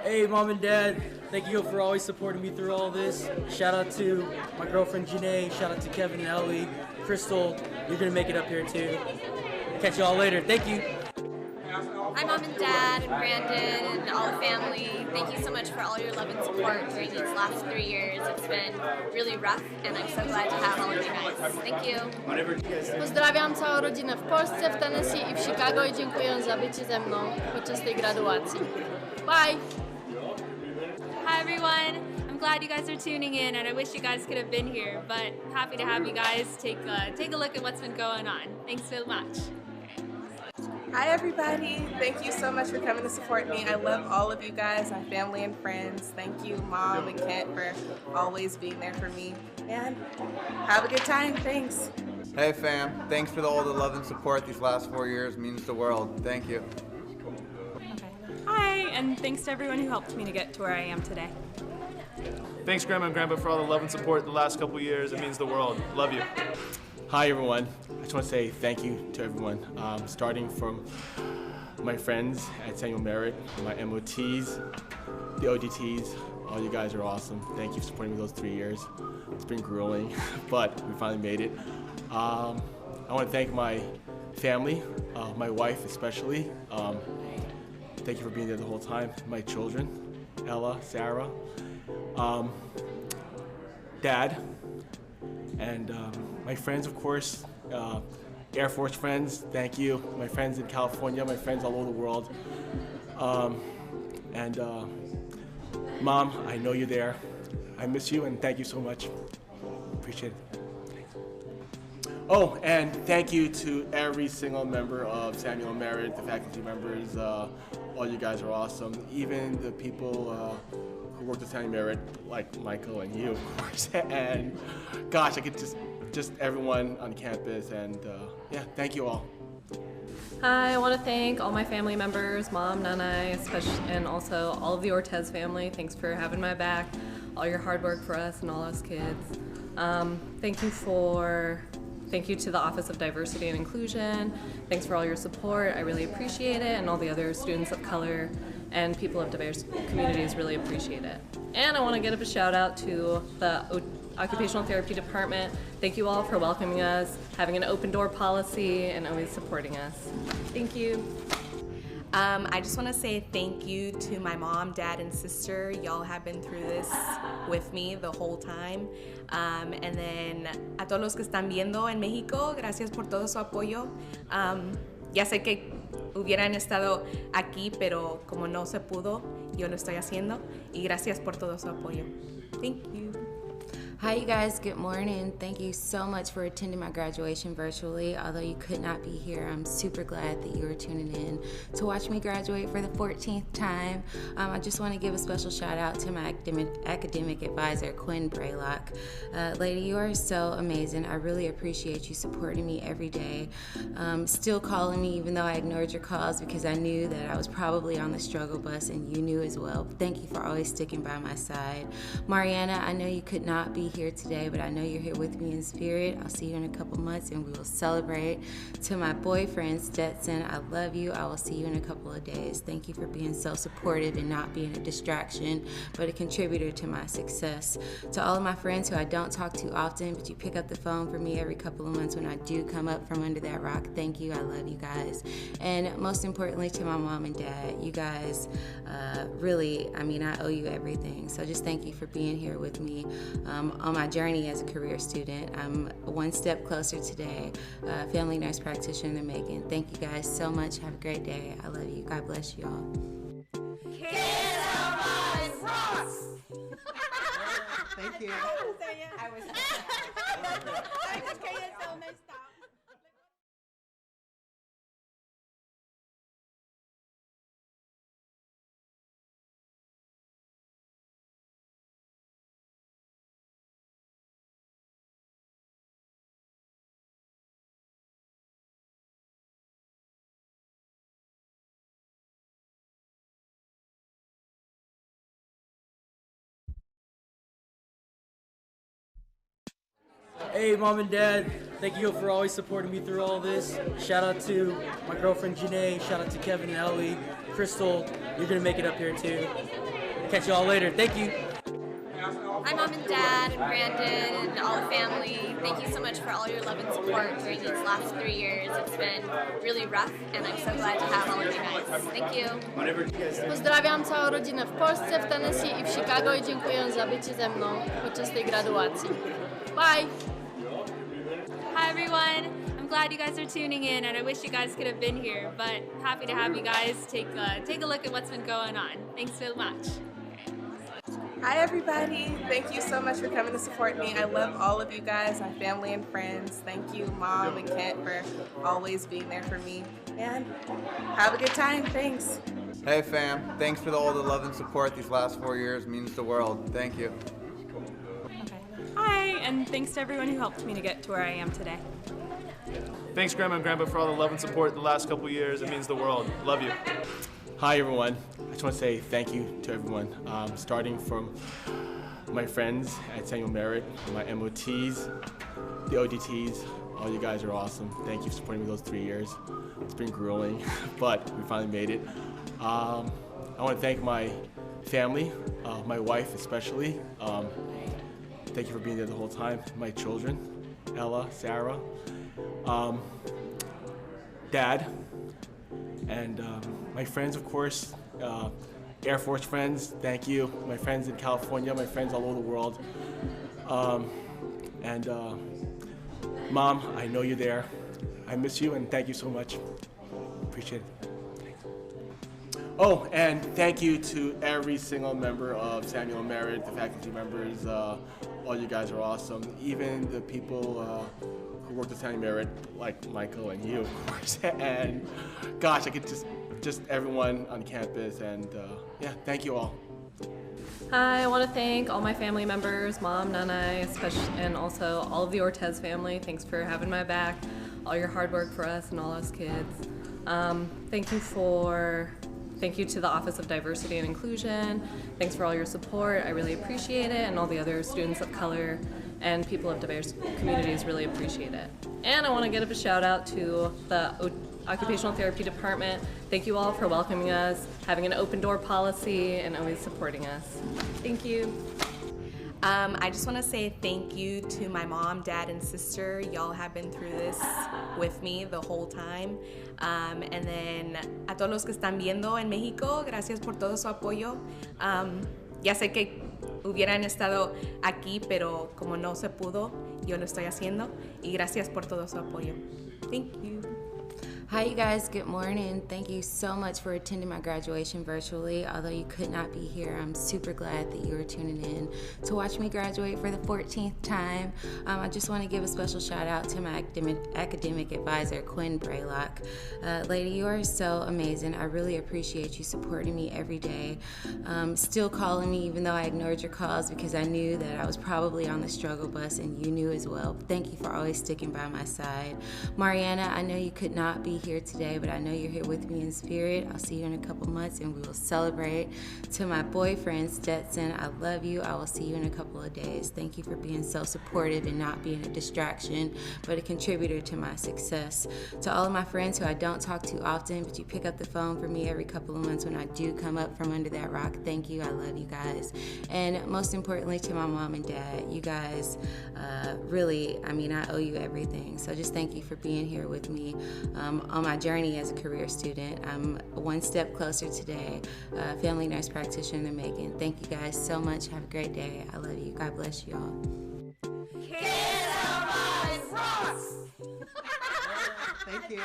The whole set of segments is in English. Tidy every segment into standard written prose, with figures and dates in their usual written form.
Hey, Mom and Dad, thank you for always supporting me through all this. Shout out to my girlfriend Janae, shout out to Kevin and Ellie, Crystal, you're gonna make it up here too. Catch you all later, thank you. Hi Mom and Dad and Brandon and all the family. Thank you so much for all your love and support during these last 3 years. It's been really rough and I'm so glad to have all of you guys. Thank you. Pozdrawiam całą rodzinę w Polsce, w Tennessee i w Chicago i dziękuję za bycie ze mną podczas tej graduacji. Bye! Hi everyone, I'm glad you guys are tuning in and I wish you guys could have been here, but happy to have you guys take a look at what's been going on. Thanks so much. Hi everybody, thank you so much for coming to support me. I love all of you guys, my family and friends. Thank you Mom and Kent for always being there for me. And have a good time, thanks. Hey fam, thanks for all the love and support these last 4 years, means the world. Thank you. Hi, and thanks to everyone who helped me to get to where I am today. Thanks Grandma and Grandpa for all the love and support the last couple years. It means the world. Love you. Hi everyone. I just want to say thank you to everyone, starting from my friends at SMU Merritt, my MOTs, the ODTs. All you guys are awesome. Thank you for supporting me those 3 years. It's been grueling, but we finally made it. I want to thank my family, my wife especially. Thank you for being there the whole time. My children, Ella, Sarah, Dad, and my friends, of course, Air Force friends, thank you. My friends in California, my friends all over the world. And Mom, I know you're there. I miss you and thank you so much. Appreciate it. Thanks. Oh, and thank you to every single member of SMU Merritt, the faculty members. All you guys are awesome. Even the people who worked at SMU Merritt, like Michael and you, of course. And gosh, I could just everyone on campus, and yeah, thank you all. Hi, I want to thank all my family members, Mom, Nana, and also all of the Ortez family. Thanks for having my back, all your hard work for us and all us kids. Thank you to the Office of Diversity and Inclusion. Thanks for all your support. I really appreciate it, and all the other students of color and people of diverse communities really appreciate it. And I want to give a shout out to the Occupational Therapy Department. Thank you all for welcoming us, having an open door policy, and always supporting us. Thank you. I just want to say thank you to my mom, dad, and sister. Y'all have been through this with me the whole time. And then a todos los que están viendo en México, gracias por todo su apoyo. Ya sé que hubieran estado aquí, pero como no se pudo, yo lo estoy haciendo. Y gracias por todo su apoyo. Thank you. Hi you guys, good morning. Thank you so much for attending my graduation virtually. Although you could not be here, I'm super glad that you were tuning in to watch me graduate for the 14th time. I just want to give a special shout out to my academic advisor, Quinn Braylock. Lady, you are so amazing. I really appreciate you supporting me every day. Still calling me even though I ignored your calls because I knew that I was probably on the struggle bus and you knew as well. Thank you for always sticking by my side. Mariana, I know you could not be here today, but I know you're here with me in spirit. I'll see you in a couple months and we will celebrate. To my boyfriend, Stetson, I love you. I will see you in a couple of days. Thank you for being so supportive and not being a distraction, but a contributor to my success. To all of my friends who I don't talk to often, but you pick up the phone for me every couple of months when I do come up from under that rock. Thank you. I love you guys. And most importantly, to my mom and dad, you guys really, I owe you everything. So just thank you for being here with me. On my journey as a career student, I'm one step closer today, family nurse practitioner in the making. Thank you guys so much. Have a great day. I love you. God bless you all. Thank you. Hey, Mom and Dad, thank you for always supporting me through all this. Shout out to my girlfriend Janae, shout out to Kevin and Ellie, Crystal, you're gonna make it up here too. Catch you all later. Thank you. Hi, Mom and Dad, and Brandon, and all the family. Thank you so much for all your love and support during these last 3 years. It's been really rough, and I'm so glad to have all of you guys. Thank you. Pozdrawiam całą rodzinę w Polsce, w Tennessee i w Chicago i dziękuję za bycie ze mną podczas tej graduacji. Bye! Hi everyone. I'm glad you guys are tuning in, and I wish you guys could have been here, but happy to have you guys take a look at what's been going on. Thanks so much. Hi everybody, thank you so much for coming to support me. I love all of you guys, my family and friends. Thank you, Mom and Kent, for always being there for me. And have a good time, thanks. Hey fam, thanks for all the love and support these last 4 years. Means the world. Thank you. Hi, and thanks to everyone who helped me to get to where I am today. Thanks, Grandma and Grandpa, for all the love and support the last couple years. It means the world. Love you. Hi everyone. I just want to say thank you to everyone, starting from my friends at SMU Merritt, my MOTs, the ODTs. All you guys are awesome. Thank you for supporting me those 3 years. It's been grueling, but we finally made it. I want to thank my family, my wife especially. Thank you for being there the whole time. My children, Ella, Sarah, Dad, and my friends, of course, Air Force friends, thank you. My friends in California, my friends all over the world. And Mom, I know you're there. I miss you and thank you so much. Appreciate it. Oh, and thank you to every single member of SMU Merritt, the faculty members. All you guys are awesome. Even the people who worked at SMU Merritt, like Michael and you, of course. And gosh, I could just everyone on campus. And yeah, thank you all. Hi, I want to thank all my family members, Mom, Nana, and also all of the Ortez family. Thanks for having my back, all your hard work for us and all us kids. Thank you to the Office of Diversity and Inclusion. Thanks for all your support. I really appreciate it, and all the other students of color and people of diverse communities really appreciate it. And I want to give a shout out to the Occupational Therapy Department. Thank you all for welcoming us, having an open door policy, and always supporting us. Thank you. I just want to say thank you to my mom, dad, and sister. Y'all have been through this with me the whole time. And then a todos los que están viendo en México, gracias por todo su apoyo. Ya sé que hubieran estado aquí, pero como no se pudo, yo lo estoy haciendo. Y gracias por todo su apoyo. Thank you. Hi, you guys. Good morning. Thank you so much for attending my graduation virtually. Although you could not be here, I'm super glad that you were tuning in to watch me graduate for the 14th time. I just want to give a special shout out to my academic advisor, Quinn Braylock. Lady, you are so amazing. I really appreciate you supporting me every day. Still calling me even though I ignored your calls because I knew that I was probably on the struggle bus and you knew as well. Thank you for always sticking by my side. Mariana, I know you could not be here today, but I know you're here with me in spirit. I'll see you in a couple months and we will celebrate. To my boyfriend, Stetson, I love you. I will see you in a couple of days. Thank you for being so supportive and not being a distraction, but a contributor to my success. To all of my friends who I don't talk to often, but you pick up the phone for me every couple of months when I do come up from under that rock, thank you. I love you guys. And most importantly, to my mom and dad, you guys really, I owe you everything. So just thank you for being here with me. On my journey as a career student, I'm one step closer today, family nurse practitioner in the making. Thank you guys so much. Have a great day. I love you. God bless you all. Thank you.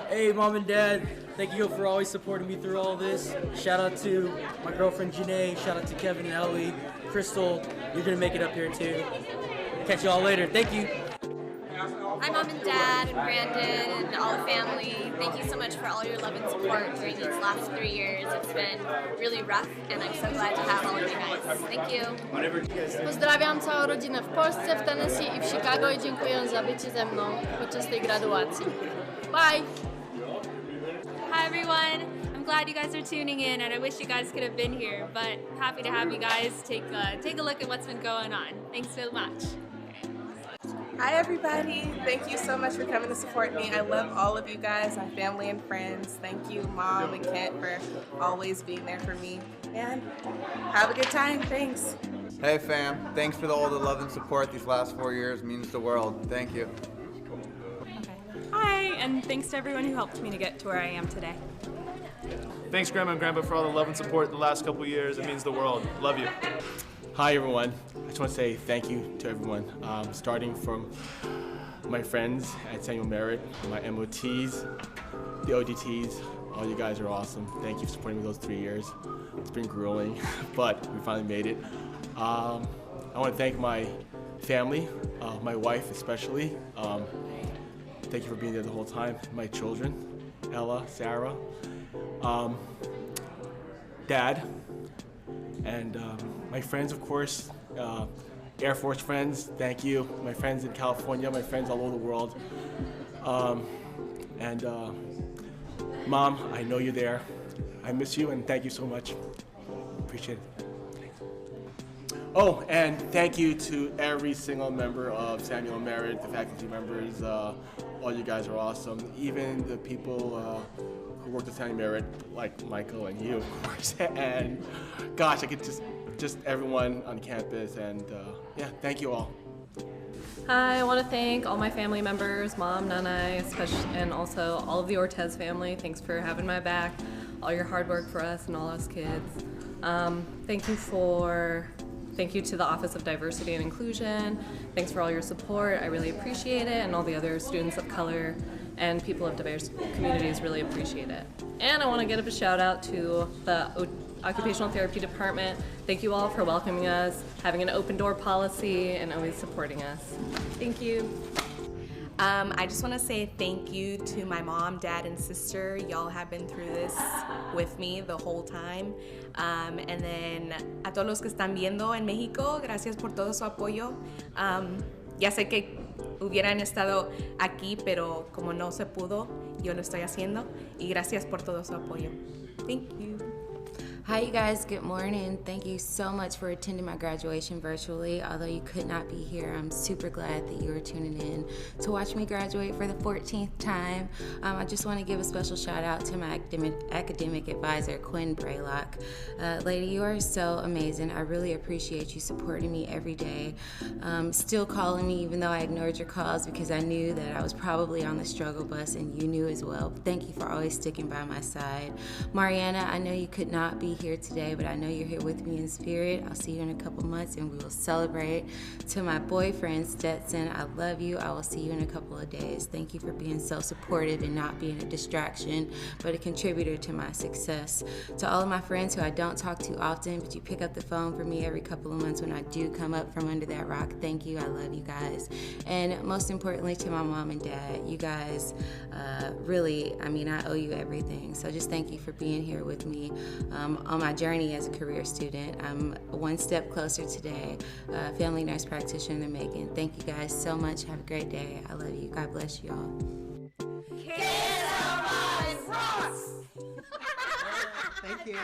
Hey, Mom and Dad, thank you for always supporting me through all this. Shout out to my girlfriend Janae, shout out to Kevin and Ellie, Crystal, you're gonna make it up here too. Catch you all later, thank you. Hi, Mom and Dad, and Brandon, and all the family. Thank you so much for all your love and support during these last 3 years. It's been really rough, and I'm so glad to have all of you guys. Thank you. Pozdrawiam całą rodzinę w Polsce, w Tennessee i w Chicago i dziękuję za bycie ze mną podczas tej graduacji. Bye! Hi everyone. I'm glad you guys are tuning in, and I wish you guys could have been here, but happy to have you guys take a look at what's been going on. Thanks so much. Hi everybody, thank you so much for coming to support me. I love all of you guys, my family and friends. Thank you, Mom and Kent, for always being there for me. And have a good time, thanks. Hey fam, thanks for all the love and support these last 4 years. Means the world. Thank you. Hi, and thanks to everyone who helped me to get to where I am today. Thanks, Grandma and Grandpa, for all the love and support the last couple years. It means the world. Love you. Hi everyone. I just want to say thank you to everyone, starting from my friends at SMU Merritt, my MOTs, the ODTs. All you guys are awesome. Thank you for supporting me those 3 years. It's been grueling, but we finally made it. I want to thank my family, my wife especially. Thank you for being there the whole time. My children, Ella, Sarah, Dad, and my friends, of course, Air Force friends, thank you. My friends in California, my friends all over the world. And Mom, I know you're there. I miss you and thank you so much. Appreciate it. Thanks. Oh, and thank you to every single member of SMU Merritt, the faculty members. All you guys are awesome. Even the people who worked at SMU Merritt, like Michael and you, of course. And gosh, I could just everyone on campus, and yeah, thank you all. Hi, I want to thank all my family members, Mom, Nanay, and also all of the Ortez family. Thanks for having my back, all your hard work for us and all us kids. Thank you to the Office of Diversity and Inclusion. Thanks for all your support. I really appreciate it, and all the other students of color and people of diverse communities really appreciate it. And I want to give a shout out to the Occupational Therapy Department. Thank you all for welcoming us, having an open door policy, and always supporting us. Thank you. I just want to say thank you to my mom, dad, and sister. Y'all have been through this with me the whole time. And then a todos los que están viendo en México, gracias por todo su apoyo. Ya sé que hubieran estado aquí, pero como no se pudo, yo lo estoy haciendo. Y gracias por todo su apoyo. Thank you. Hi, you guys. Good morning. Thank you so much for attending my graduation virtually. Although you could not be here, I'm super glad that you were tuning in to watch me graduate for the 14th time. I just want to give a special shout out to my academic advisor, Quinn Braylock. Lady, you are so amazing. I really appreciate you supporting me every day. Still calling me even though I ignored your calls because I knew that I was probably on the struggle bus and you knew as well. Thank you for always sticking by my side. Mariana, I know you could not be here today, but I know you're here with me in spirit. I'll see you in a couple months and we will celebrate. To my boyfriend, Stetson, I love you. I will see you in a couple of days. Thank you for being so supportive and not being a distraction, but a contributor to my success. To all of my friends who I don't talk to often, but you pick up the phone for me every couple of months when I do come up from under that rock. Thank you. I love you guys. And most importantly, to my mom and dad, you guys really, I owe you everything. So just thank you for being here with me. On my journey as a career student, I'm one step closer today, family nurse practitioner in the making. Thank you guys so much. Have a great day. I love you. God bless you all. Thank you.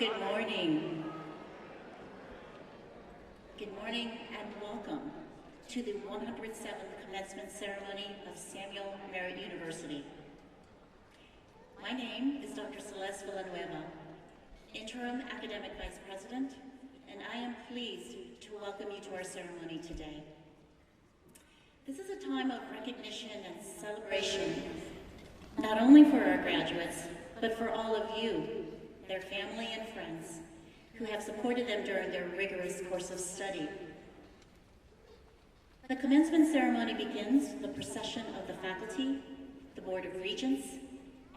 Good morning. Good morning and welcome to the 107th Commencement Ceremony of Samuel Merritt University. My name is Dr. Celeste Villanueva, Interim Academic Vice President, and I am pleased to welcome you to our ceremony today. This is a time of recognition and celebration, not only for our graduates, but for all of you, their family and friends, who have supported them during their rigorous course of study. The commencement ceremony begins with the procession of the faculty, the Board of Regents,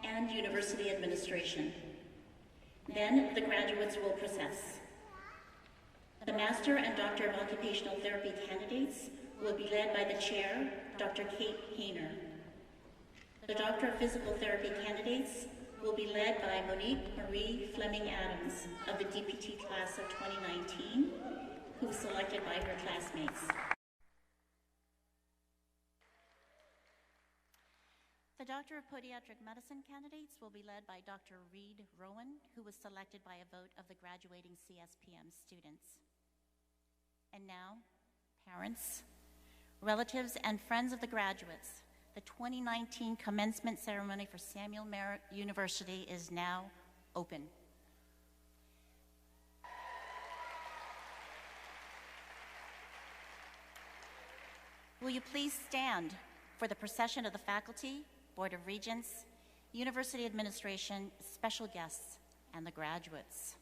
and University administration. Then the graduates will process. The Master and Doctor of Occupational Therapy candidates will be led by the chair, Dr. Kate Hayner. The Doctor of Physical Therapy candidates will be led by Monique Marie Fleming Adams of the DPT class of 2019, who was selected by her classmates. The Doctor of Podiatric Medicine candidates will be led by Dr. Reed Rowan, who was selected by a vote of the graduating CSPM students. And now, parents, relatives, and friends of the graduates, the 2019 commencement ceremony for Samuel Merritt University is now open. Will you please stand for the procession of the faculty, Board of Regents, University administration, special guests, and the graduates.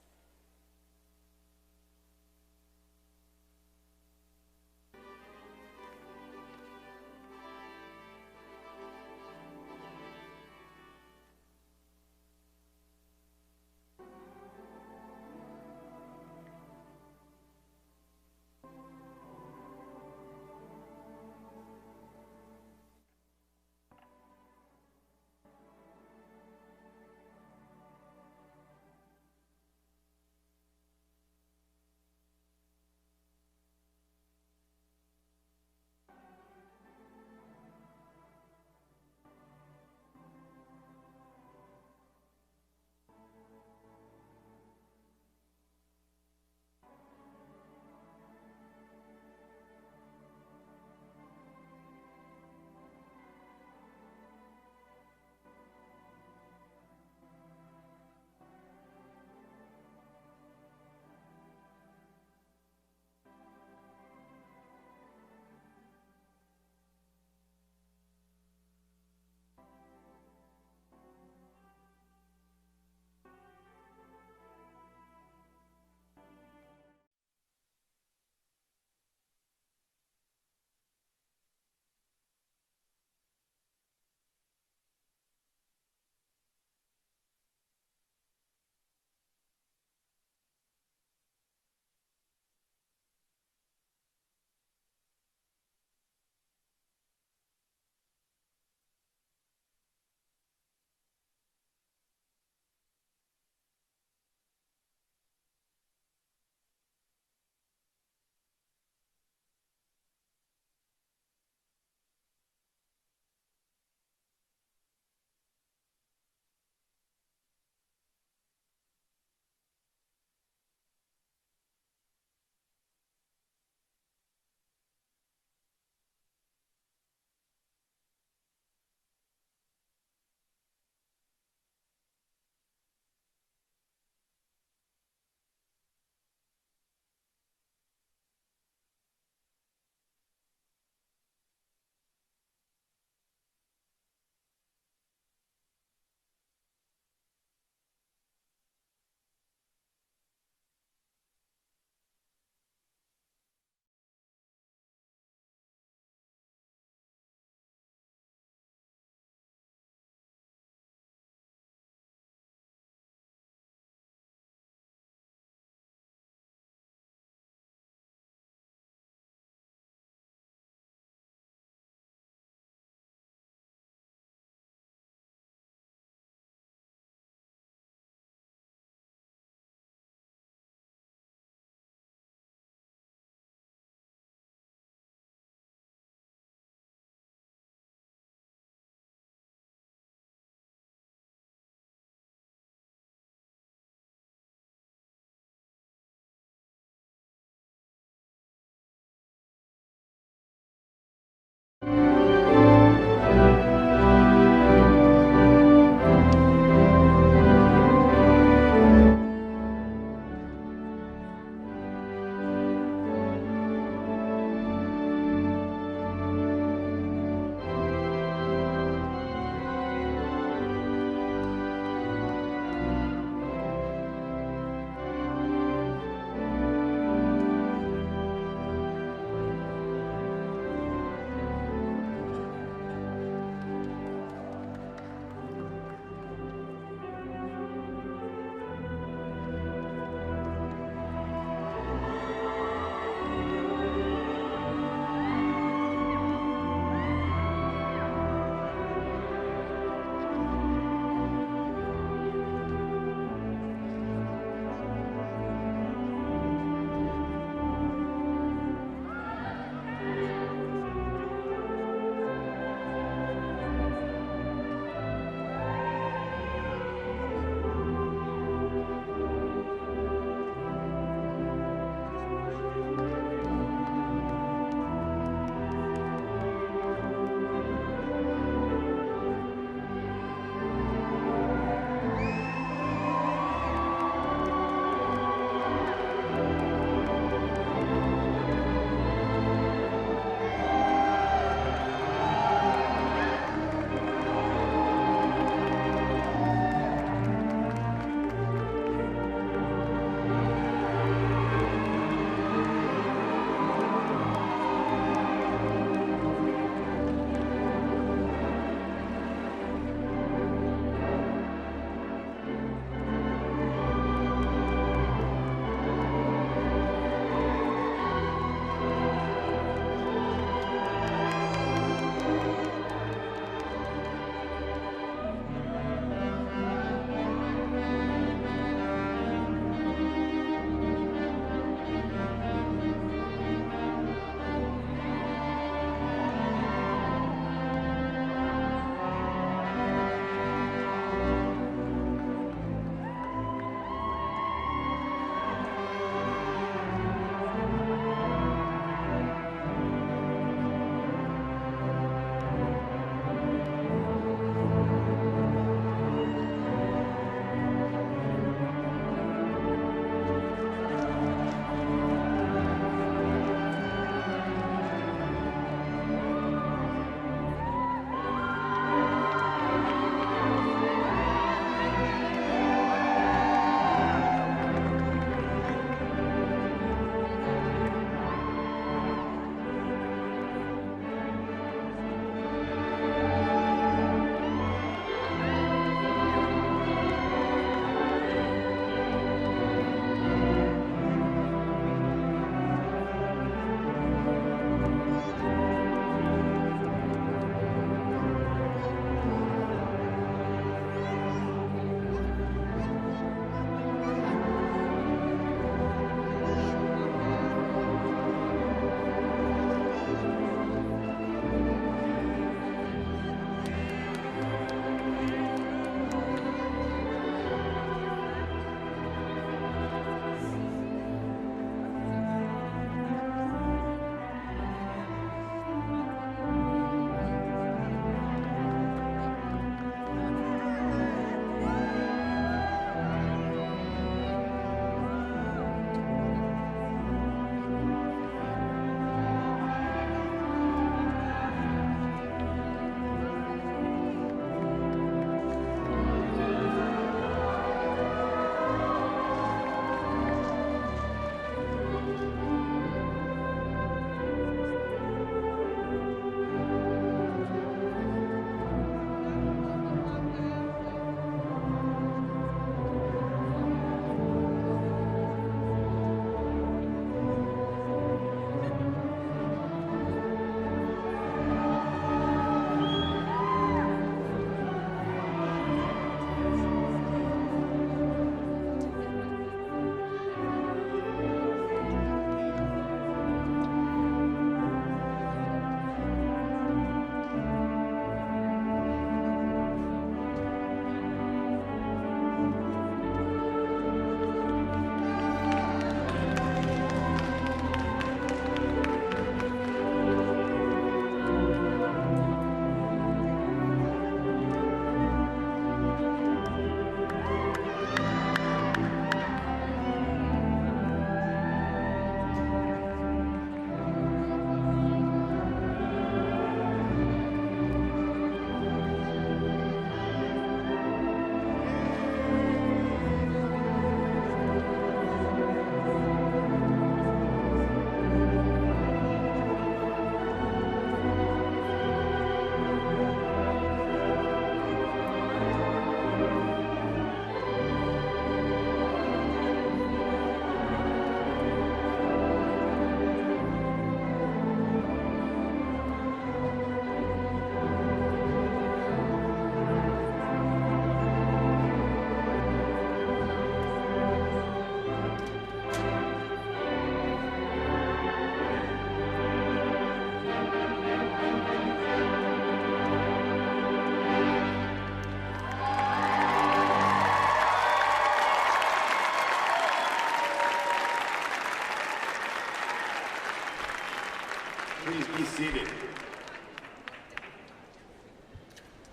Please be seated.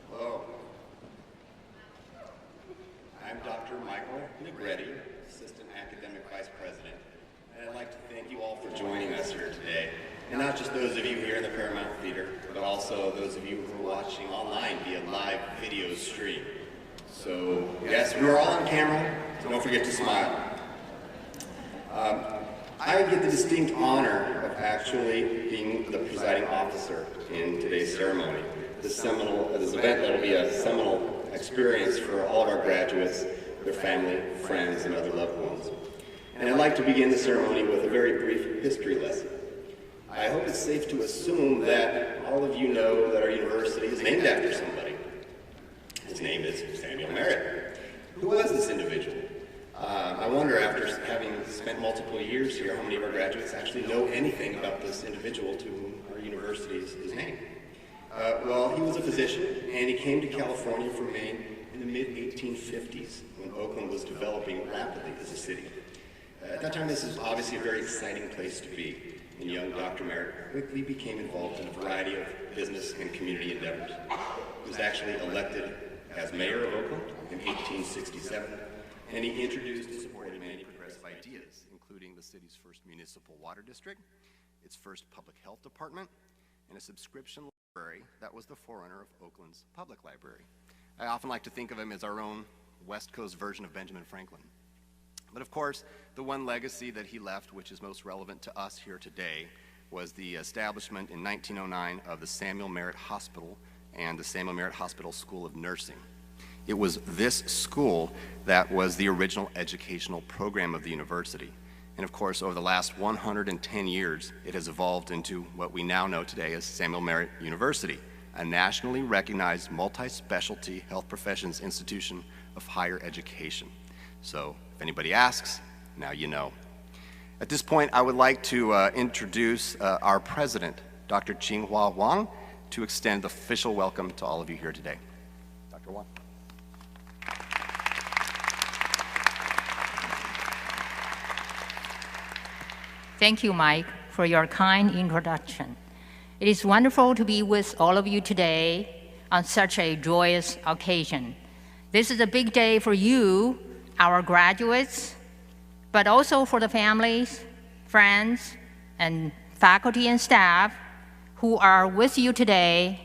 Hello. I'm Dr. Michael Negretti, Assistant Academic Vice President, and I'd like to thank you all for joining us here today. And not just those of you here in the Paramount Theatre, but also those of you who are watching online via live video stream. So, yes, we are all on camera, so don't forget to smile. I get the distinct honor of actually being the presiding officer in today's ceremony. This event that will be a seminal experience for all of our graduates, their family, friends, and other loved ones. And I'd like to begin the ceremony with a very brief history lesson. I hope it's safe to assume that all of you know that our university is named after somebody. His name is Samuel Merritt. Who was this individual? I wonder, after having spent multiple years here, how many of our graduates actually know anything about this individual to whom our university is named. Well, he was a physician, and he came to California from Maine in the mid-1850s, when Oakland was developing rapidly as a city. At that time, this is obviously a very exciting place to be, and young Dr. Merritt quickly became involved in a variety of business and community endeavors. He was actually elected as mayor of Oakland in 1867, and he introduced and supported many progressive ideas, including the city's first municipal water district, its first public health department, and a subscription library that was the forerunner of Oakland's public library. I often like to think of him as our own West Coast version of Benjamin Franklin. But of course, the one legacy that he left, which is most relevant to us here today, was the establishment in 1909 of the Samuel Merritt Hospital and the Samuel Merritt Hospital School of Nursing. It was this school that was the original educational program of the university. And of course, over the last 110 years, it has evolved into what we now know today as Samuel Merritt University, a nationally recognized multi-specialty health professions institution of higher education. So if anybody asks, now you know. At this point, I would like to introduce our president, Dr. Qinghua Wang, to extend the official welcome to all of you here today. Dr. Wang. Thank you, Mike, for your kind introduction. It is wonderful to be with all of you today on such a joyous occasion. This is a big day for you, our graduates, but also for the families, friends, and faculty and staff who are with you today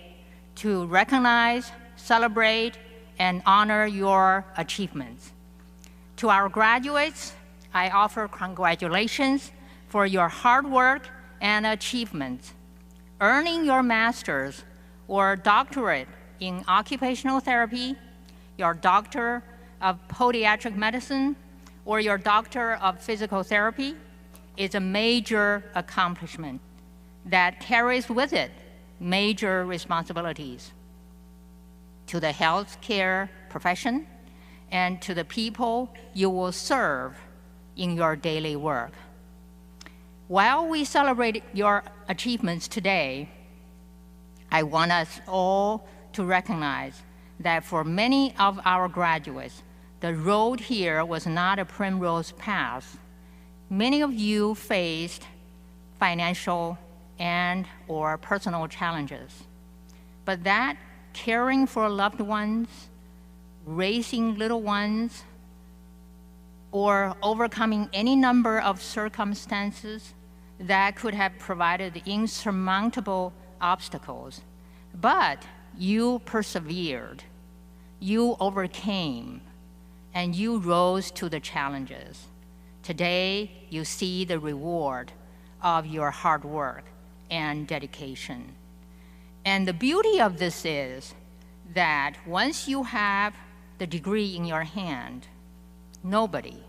to recognize, celebrate, and honor your achievements. To our graduates, I offer congratulations for your hard work and achievements. Earning your master's or doctorate in occupational therapy, your Doctor of Podiatric Medicine, or your Doctor of Physical Therapy is a major accomplishment that carries with it major responsibilities to the healthcare profession and to the people you will serve in your daily work. While we celebrate your achievements today, I want us all to recognize that for many of our graduates, the road here was not a primrose path. Many of you faced financial and/or personal challenges, but that caring for loved ones, raising little ones, or overcoming any number of circumstances that could have provided insurmountable obstacles. But you persevered, you overcame, and you rose to the challenges. Today, you see the reward of your hard work and dedication. And the beauty of this is that once you have the degree in your hand, nobody,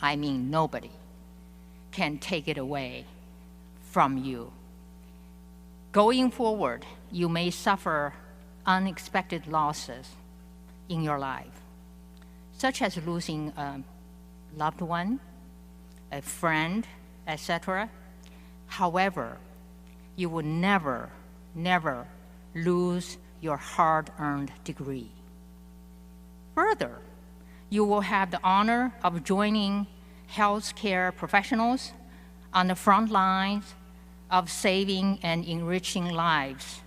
I mean nobody, can take it away from you. Going forward, you may suffer unexpected losses in your life, such as losing a loved one, a friend, etc. However, you will never, never lose your hard-earned degree. Further, you will have the honor of joining healthcare professionals on the front lines of saving and enriching lives.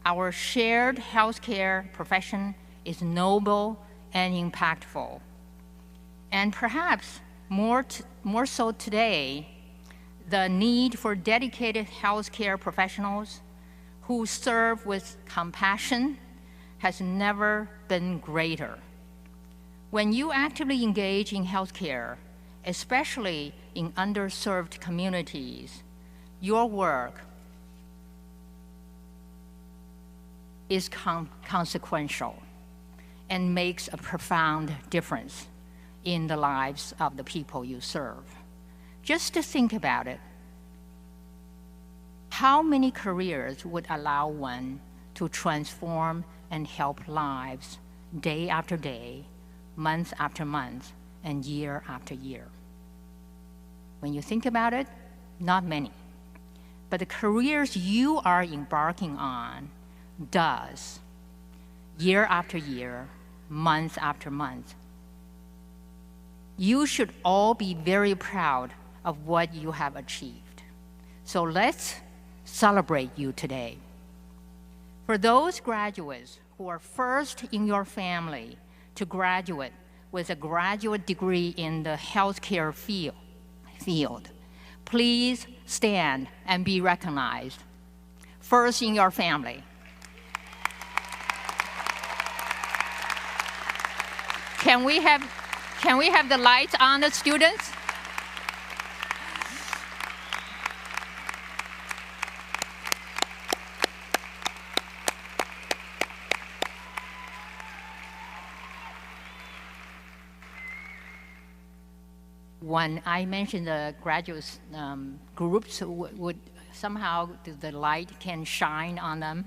Our shared healthcare profession is noble and impactful. And perhaps more so today, the need for dedicated healthcare professionals who serve with compassion has never been greater. When you actively engage in healthcare, especially in underserved communities, your work is consequential and makes a profound difference in the lives of the people you serve. Just to think about it, how many careers would allow one to transform and help lives day after day, month after month, and year after year? When you think about it, not many. But the careers you are embarking on does, year after year, month after month. You should all be very proud of what you have achieved. So let's celebrate you today. For those graduates who are first in your family to graduate with a graduate degree in the healthcare field, please stand and be recognized. First in your family. Can we have the lights on the students? When I mentioned the graduate groups would somehow the light can shine on them.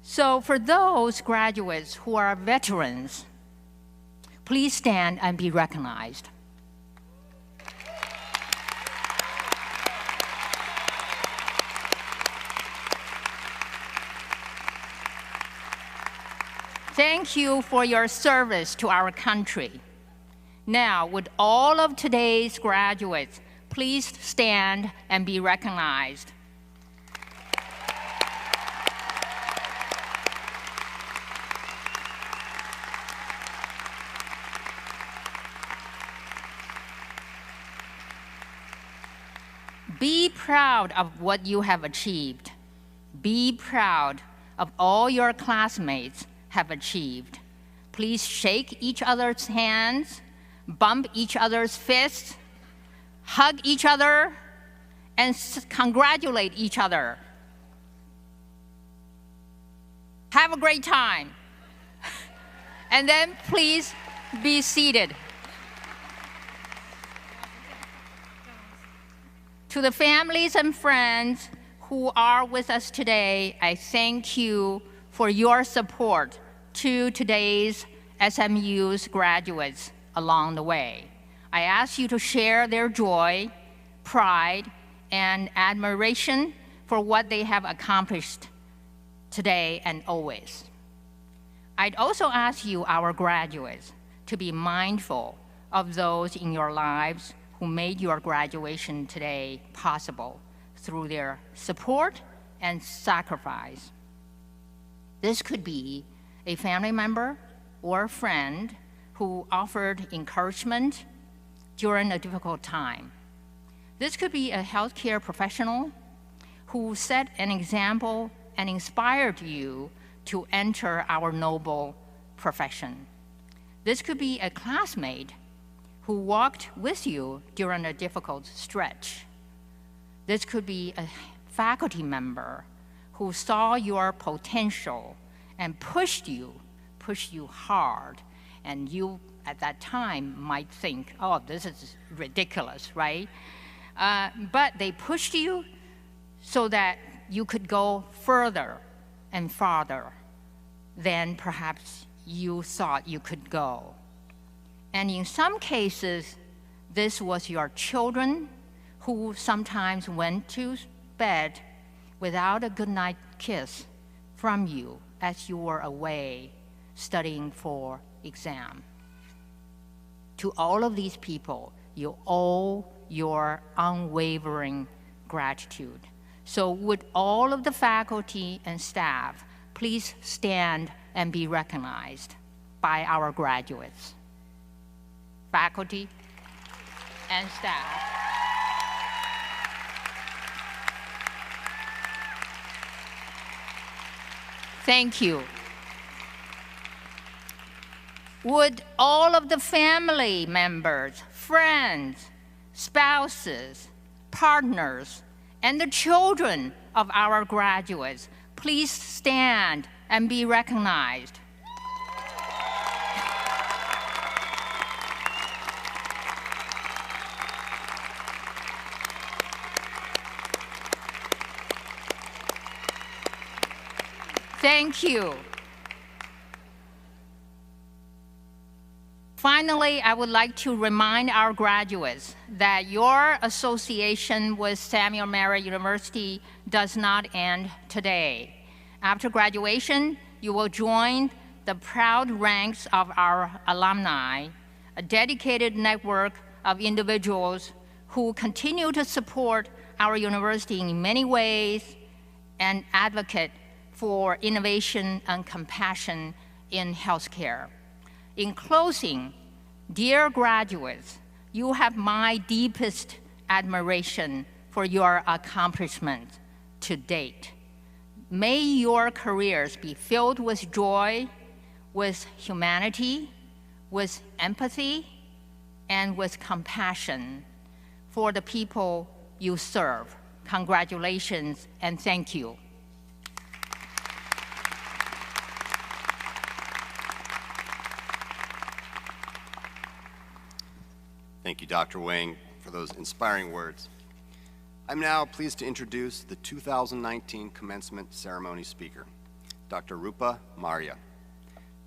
So for those graduates who are veterans, please stand and be recognized. Thank you for your service to our country. Now, would all of today's graduates please stand and be recognized? Be proud of what you have achieved. Be proud of all your classmates have achieved. Please shake each other's hands, bump each other's fists, hug each other, and congratulate each other. Have a great time. And then please be seated. To the families and friends who are with us today, I thank you for your support to today's SMU's graduates along the way. I ask you to share their joy, pride, and admiration for what they have accomplished today and always. I'd also ask you, our graduates, to be mindful of those in your lives who made your graduation today possible through their support and sacrifice. This could be a family member or a friend who offered encouragement during a difficult time. This could be a healthcare professional who set an example and inspired you to enter our noble profession. This could be a classmate who walked with you during a difficult stretch. This could be a faculty member who saw your potential and pushed you hard. And you, at that time, might think, oh, this is ridiculous, right? But they pushed you so that you could go further and farther than perhaps you thought you could go. And in some cases, this was your children who sometimes went to bed without a goodnight kiss from you as you were away studying for exam. To all of these people, you owe your unwavering gratitude. So would all of the faculty and staff please stand and be recognized by our graduates? Faculty and staff. Thank you. Would all of the family members, friends, spouses, partners, and the children of our graduates please stand and be recognized? Thank you. Finally, I would like to remind our graduates that your association with SMU Merritt University does not end today. After graduation, you will join the proud ranks of our alumni, a dedicated network of individuals who continue to support our university in many ways and advocate for innovation and compassion in healthcare. In closing, dear graduates, you have my deepest admiration for your accomplishments to date. May your careers be filled with joy, with humanity, with empathy, and with compassion for the people you serve. Congratulations and thank you. Thank you, Dr. Wang, for those inspiring words. I'm now pleased to introduce the 2019 Commencement Ceremony Speaker, Dr. Rupa Marya.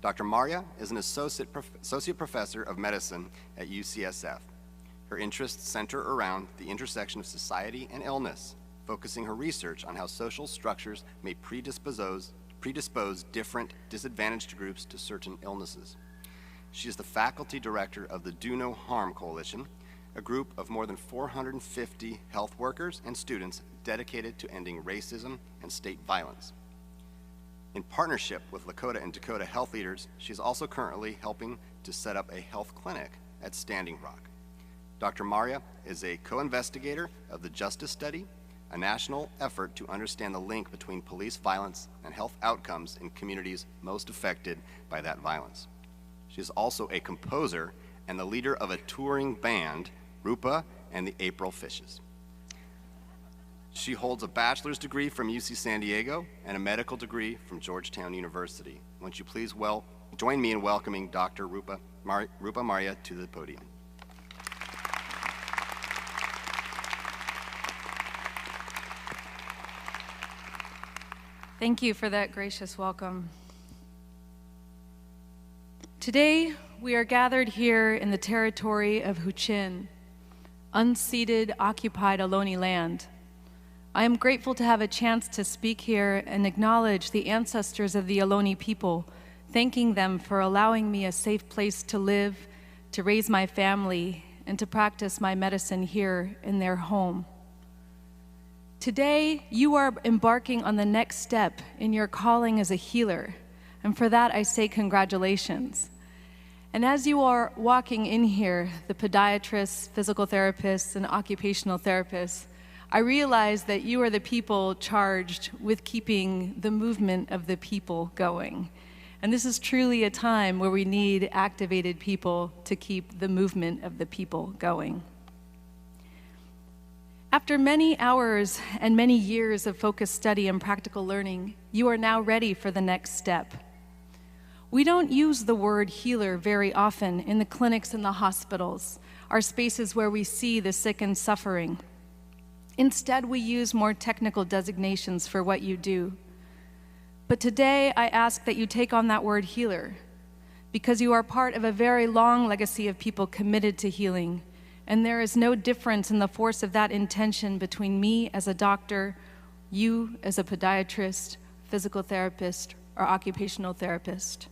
Dr. Marya is an associate professor of medicine at UCSF. Her interests center around the intersection of society and illness, focusing her research on how social structures may predispose different disadvantaged groups to certain illnesses. She is the faculty director of the Do No Harm Coalition, a group of more than 450 health workers and students dedicated to ending racism and state violence. In partnership with Lakota and Dakota health leaders, she is also currently helping to set up a health clinic at Standing Rock. Dr. Marya is a co-investigator of the Justice Study, a national effort to understand the link between police violence and health outcomes in communities most affected by that violence. She is also a composer and the leader of a touring band, Rupa and the April Fishes. She holds a bachelor's degree from UC San Diego and a medical degree from Georgetown University. Won't you please join me in welcoming Dr. Rupa Marya to the podium. Thank you for that gracious welcome. Today, we are gathered here in the territory of Huichin, unceded, occupied Ohlone land. I am grateful to have a chance to speak here and acknowledge the ancestors of the Ohlone people, thanking them for allowing me a safe place to live, to raise my family, and to practice my medicine here in their home. Today, you are embarking on the next step in your calling as a healer, and for that I say congratulations. And as you are walking in here, the podiatrists, physical therapists, and occupational therapists, I realize that you are the people charged with keeping the movement of the people going. And this is truly a time where we need activated people to keep the movement of the people going. After many hours and many years of focused study and practical learning, you are now ready for the next step. We don't use the word healer very often in the clinics and the hospitals, our spaces where we see the sick and suffering. Instead, we use more technical designations for what you do. But today, I ask that you take on that word healer, because you are part of a very long legacy of people committed to healing, and there is no difference in the force of that intention between me as a doctor, you as a podiatrist, physical therapist, or occupational therapist.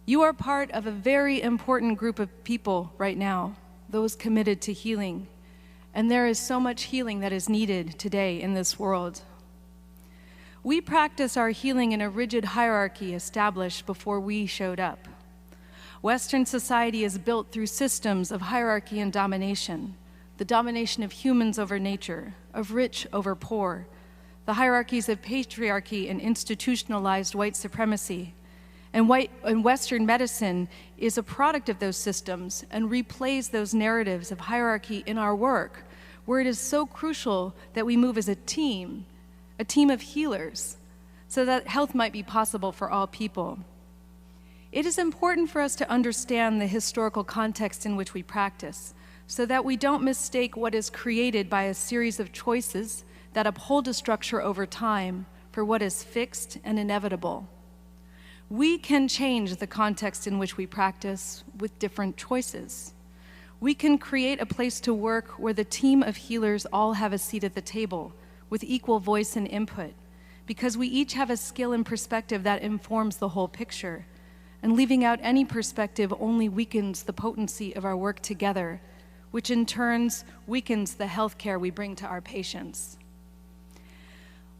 You are part of a very important group of people right now, those committed to healing. and there is so much healing that is needed today in this world. We practice our healing in a rigid hierarchy established before we showed up. Western society is built through systems of hierarchy and domination, the domination of humans over nature, of rich over poor, the hierarchies of patriarchy and institutionalized white supremacy. And Western medicine is a product of those systems and replays those narratives of hierarchy in our work, where it is so crucial that we move as a team of healers, so that health might be possible for all people. It is important for us to understand the historical context in which we practice, so that we don't mistake what is created by a series of choices that uphold a structure over time for what is fixed and inevitable. We can change the context in which we practice with different choices. We can create a place to work where the team of healers all have a seat at the table with equal voice and input, because we each have a skill and perspective that informs the whole picture, and leaving out any perspective only weakens the potency of our work together, which in turn weakens the health care we bring to our patients.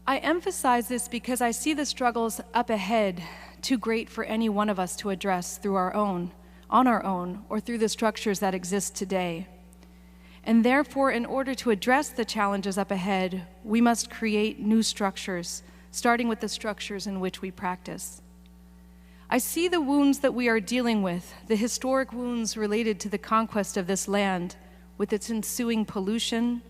I emphasize this because I see the struggles up ahead too great for any one of us to address on our own, or through the structures that exist today. And therefore, in order to address the challenges up ahead, we must create new structures, starting with the structures in which we practice. I see the wounds that we are dealing with, the historic wounds related to the conquest of this land, with its ensuing pollution,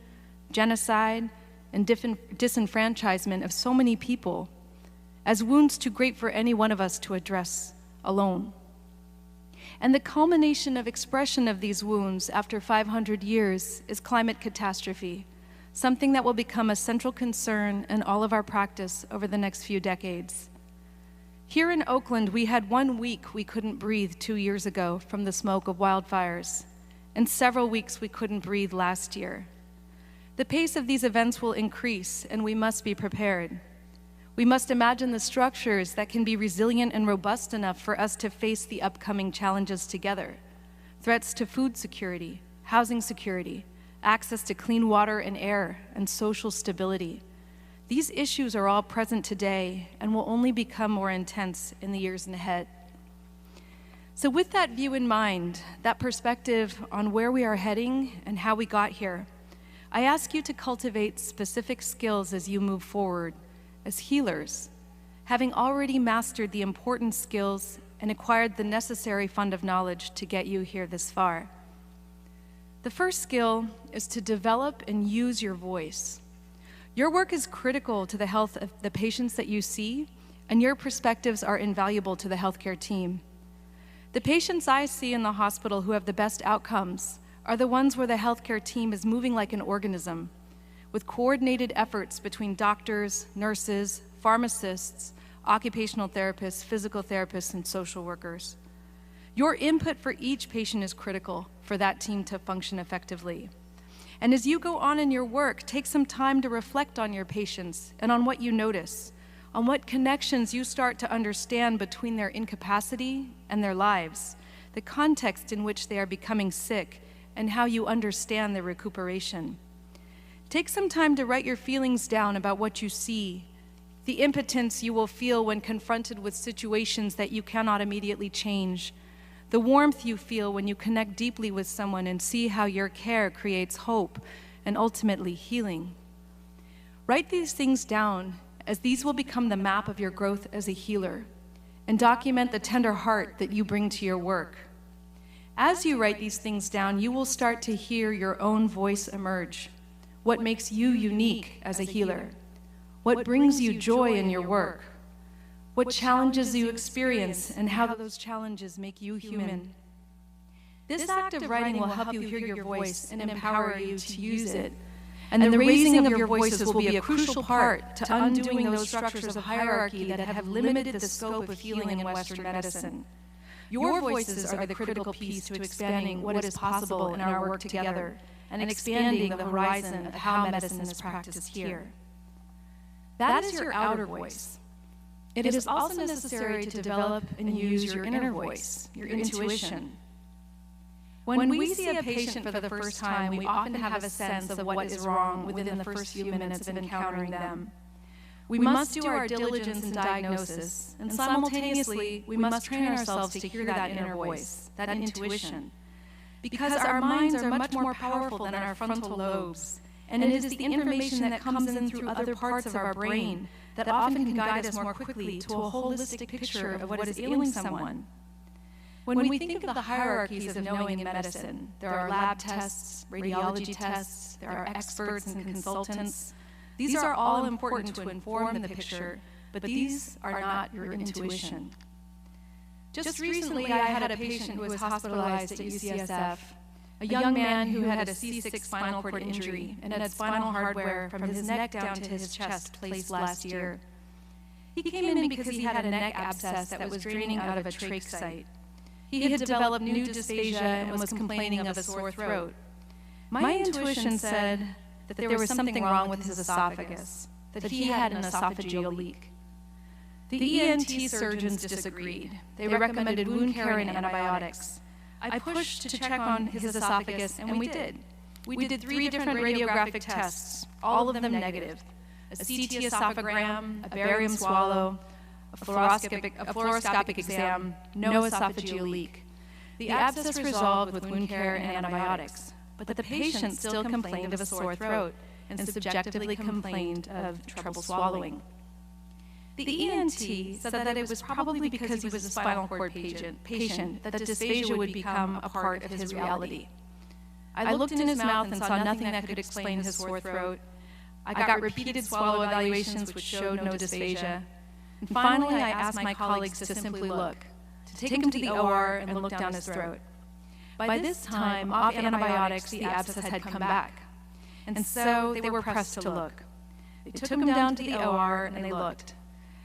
genocide, and disenfranchisement of so many people, as wounds too great for any one of us to address alone. And the culmination of expression of these wounds after 500 years is climate catastrophe, something that will become a central concern in all of our practice over the next few decades. Here in Oakland, we had 1 week we couldn't breathe 2 years ago from the smoke of wildfires, and several weeks we couldn't breathe last year. The pace of these events will increase, and we must be prepared. We must imagine the structures that can be resilient and robust enough for us to face the upcoming challenges together. Threats to food security, housing security, access to clean water and air, and social stability. These issues are all present today and will only become more intense in the years ahead. So with that view in mind, that perspective on where we are heading and how we got here, I ask you to cultivate specific skills as you move forward as healers, having already mastered the important skills and acquired the necessary fund of knowledge to get you here this far. The first skill is to develop and use your voice. Your work is critical to the health of the patients that you see, and your perspectives are invaluable to the healthcare team. The patients I see in the hospital who have the best outcomes are the ones where the healthcare team is moving like an organism, with coordinated efforts between doctors, nurses, pharmacists, occupational therapists, physical therapists, and social workers. Your input for each patient is critical for that team to function effectively. And as you go on in your work, take some time to reflect on your patients and on what you notice, on what connections you start to understand between their incapacity and their lives, the context in which they are becoming sick, and how you understand their recuperation. Take some time to write your feelings down about what you see, the impotence you will feel when confronted with situations that you cannot immediately change, the warmth you feel when you connect deeply with someone and see how your care creates hope and ultimately healing. Write these things down, as these will become the map of your growth as a healer, and document the tender heart that you bring to your work. As you write these things down, you will start to hear your own voice emerge. What makes you unique as a healer? What brings you joy in your work? What challenges you experience and how those challenges make you human? This act of writing will help you hear your voice and empower you to use it. And the raising of your voices will be a crucial part to undoing those structures of hierarchy that have limited the scope of healing in Western medicine. Your voices are the critical piece to expanding what is possible in our work together and expanding the horizon of how medicine is practiced here. That is your outer voice. It is also necessary to develop and use your inner voice, your intuition. When we see a patient for the first time, we often have a sense of what is wrong within the first few minutes of encountering them. We must do our diligence in diagnosis, and simultaneously, we must train ourselves to hear that inner voice, that intuition. Because our minds are much more powerful than our frontal lobes, and it is the information that comes in through other parts of our brain that often can guide us more quickly to a holistic picture of what is ailing someone. When we think of the hierarchies of knowing in medicine, there are lab tests, radiology tests, there are experts and consultants. These are all important to inform the picture, but these are not your intuition. Just recently, I had a patient who was hospitalized at UCSF, a young man who had a C6 spinal cord injury and had spinal hardware from his neck down to his chest placed last year. He came in because he had a neck abscess that was draining out of a trach site. He had developed new dysphagia and was complaining of a sore throat. My intuition said that there was something wrong with his esophagus, that he had an esophageal leak. The ENT surgeons disagreed. They recommended wound care and antibiotics. I pushed to check on his esophagus, and we did. We did 3 different radiographic tests, all of them negative. A CT esophagram, a barium swallow, a fluoroscopic exam, no esophageal leak. The abscess resolved with wound care and antibiotics, but the patient still complained of a sore throat and subjectively complained of trouble swallowing. The ENT said that it was probably because he was a spinal cord patient that dysphagia would become a part of his reality. I looked in his mouth and saw nothing that could explain his sore throat. I got repeated swallow evaluations which showed no dysphagia. And finally, I asked my colleagues to simply look, to take him to the OR and look down his throat. By this time, off antibiotics, the abscess had come back. And so they were pressed to look. They took him down to the OR and they looked.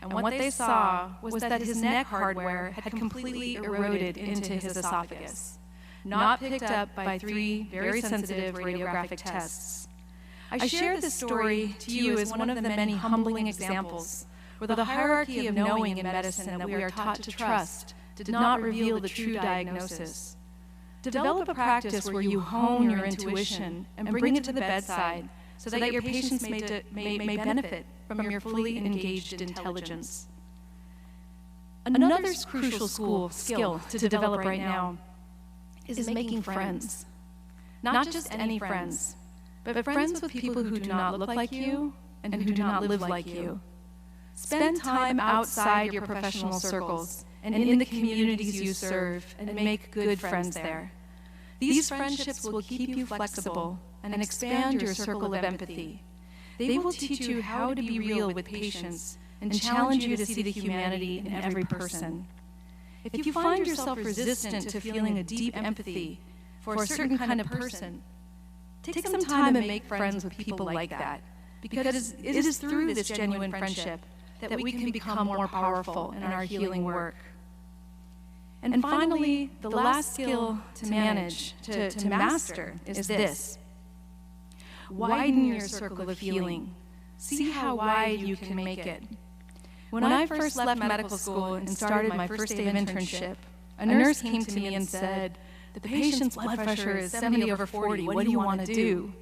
And what they saw was that his neck hardware had completely eroded into his esophagus, not picked up by 3 very sensitive radiographic tests. I share this story to you as one of the many humbling examples where the hierarchy of knowing in medicine that we are taught to trust did not reveal the true diagnosis. Develop a practice where you hone your intuition and bring it to the bedside so that your patients may benefit from your fully engaged intelligence. Another crucial skill to develop right now is making friends. Not just any friends, but friends with people who do not look like you and who do not live like you. Spend time outside your professional circles and in the communities you serve and make good friends there. These friendships will keep you flexible and expand your circle of empathy. They will teach you how to be real with patients and challenge you to see the humanity in every person. If you find yourself resistant to feeling a deep empathy for a certain kind of person, take some time and make friends with people like that, because it is through this genuine friendship that we can become more powerful in our healing work. And finally, the last skill to master is this. Widen your circle of healing. See how wide you can make it. When I first left medical school and started my first day of internship, a nurse came to me and said, "The patient's blood pressure is 70/40, what do you want to do?"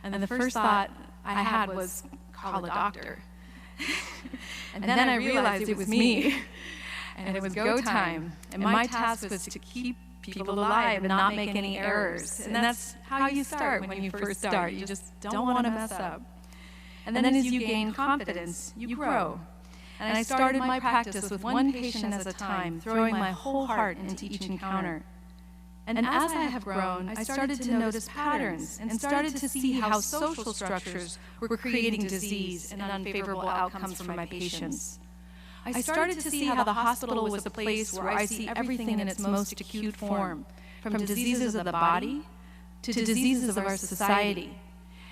And the first thought I had was, call a doctor. And then I realized it was me. And it was go time. And my task was to keep people alive and not make any errors. And that's how you start when you first start. You just don't want to mess up. And then as you gain confidence, you grow. And I started my practice with one patient at a time, throwing my whole heart into each encounter. And as I have grown, I started to notice patterns and started to see how social structures were creating disease and unfavorable outcomes for my patients. I started to see how the hospital was a place where I see everything in its most acute form, from diseases of the body to diseases of our society.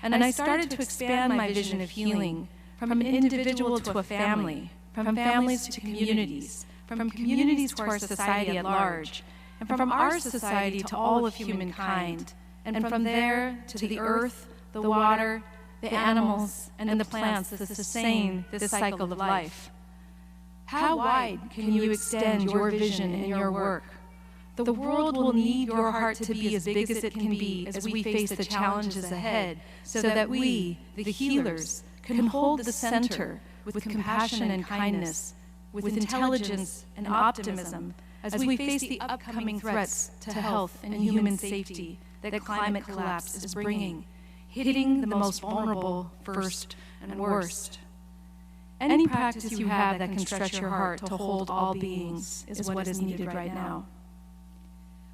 And I started to expand my vision of healing from an individual to a family, from families to communities, from communities to our society at large, and from our society to all of humankind, and from there to the earth, the water, the animals, and the plants that sustain this cycle of life. How wide can you extend your vision in your work? The world will need your heart to be as big as it can be as we face the challenges ahead, so that we, the healers, can hold the center with compassion and kindness, with intelligence and optimism, as we face the upcoming threats to health and human safety that climate collapse is bringing, hitting the most vulnerable first and worst. Any practice you have that can stretch your heart to hold all beings is what is needed right now.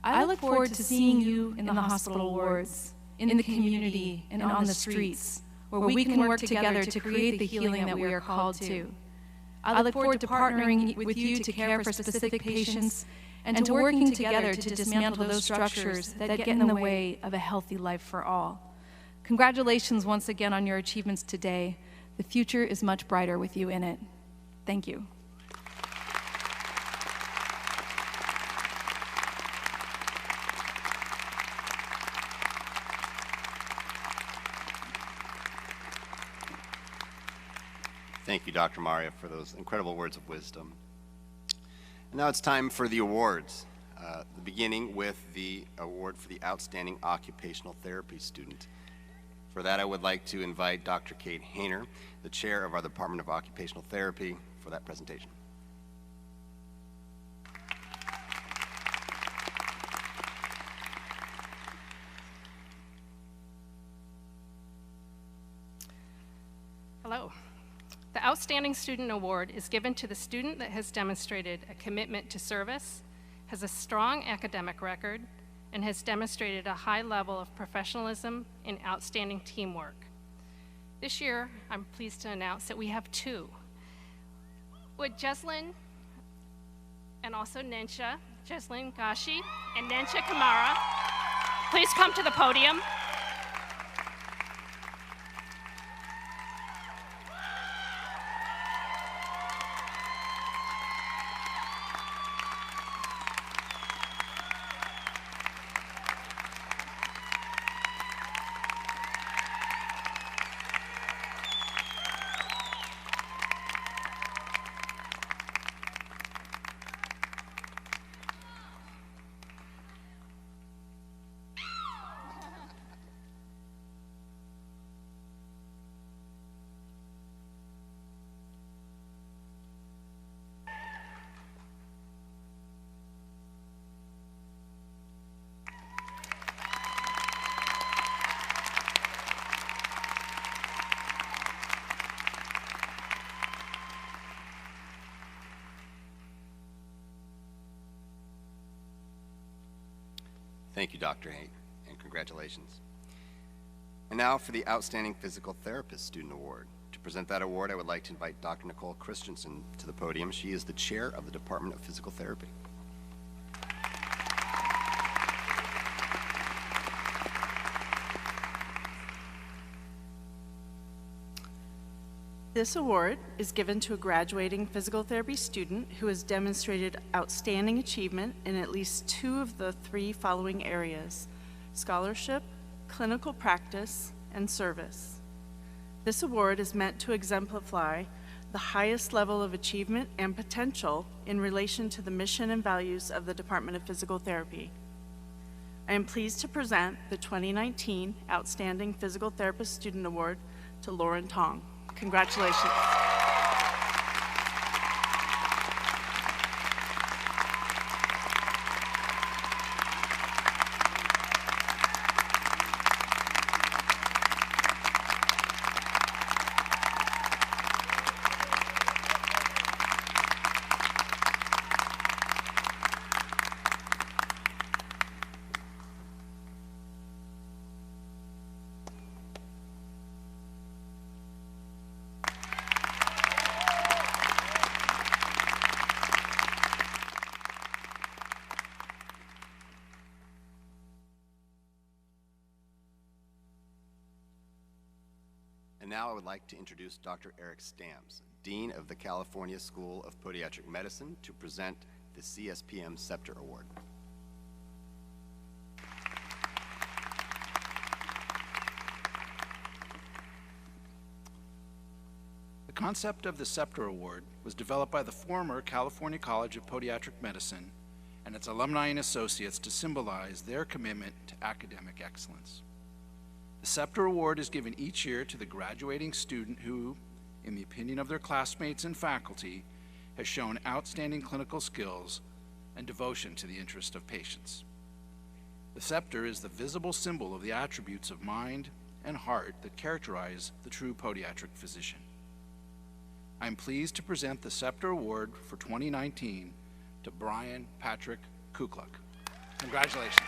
I look forward to seeing you in the hospital wards, in the community, and on the streets, where we can work together to create the healing that we are called to. I look forward to partnering with you to care for specific patients and to working together to dismantle those structures that get in the way of a healthy life for all. Congratulations once again on your achievements today. The future is much brighter with you in it. Thank you. Thank you, Dr. Marya, for those incredible words of wisdom. And now it's time for the awards, beginning with the award for the Outstanding Occupational Therapy Student. For that, I would like to invite Dr. Kate Hayner, the chair of our Department of Occupational Therapy, for that presentation. Hello. The Outstanding Student Award is given to the student that has demonstrated a commitment to service, has a strong academic record, and has demonstrated a high level of professionalism and outstanding teamwork. This year, I'm pleased to announce that we have two. Would Jeslyn and also Nensha, Jeslyn Gashi and Nensha Kamara, please come to the podium? Thank you, Dr. Haight, and congratulations. And now for the Outstanding Physical Therapist Student Award. To present that award, I would like to invite Dr. Nicole Christensen to the podium. She is the chair of the Department of Physical Therapy. This award is given to a graduating physical therapy student who has demonstrated outstanding achievement in at least two of the three following areas: scholarship, clinical practice, and service. This award is meant to exemplify the highest level of achievement and potential in relation to the mission and values of the Department of Physical Therapy. I am pleased to present the 2019 Outstanding Physical Therapist Student Award to Lauren Tong. Congratulations. Now I would like to introduce Dr. Eric Stamps, Dean of the California School of Podiatric Medicine, to present the CSPM Scepter Award. The concept of the Scepter Award was developed by the former California College of Podiatric Medicine and its alumni and associates to symbolize their commitment to academic excellence. The Scepter Award is given each year to the graduating student who, in the opinion of their classmates and faculty, has shown outstanding clinical skills and devotion to the interest of patients. The scepter is the visible symbol of the attributes of mind and heart that characterize the true podiatric physician. I am pleased to present the Scepter Award for 2019 to Brian Patrick Kukluk. Congratulations.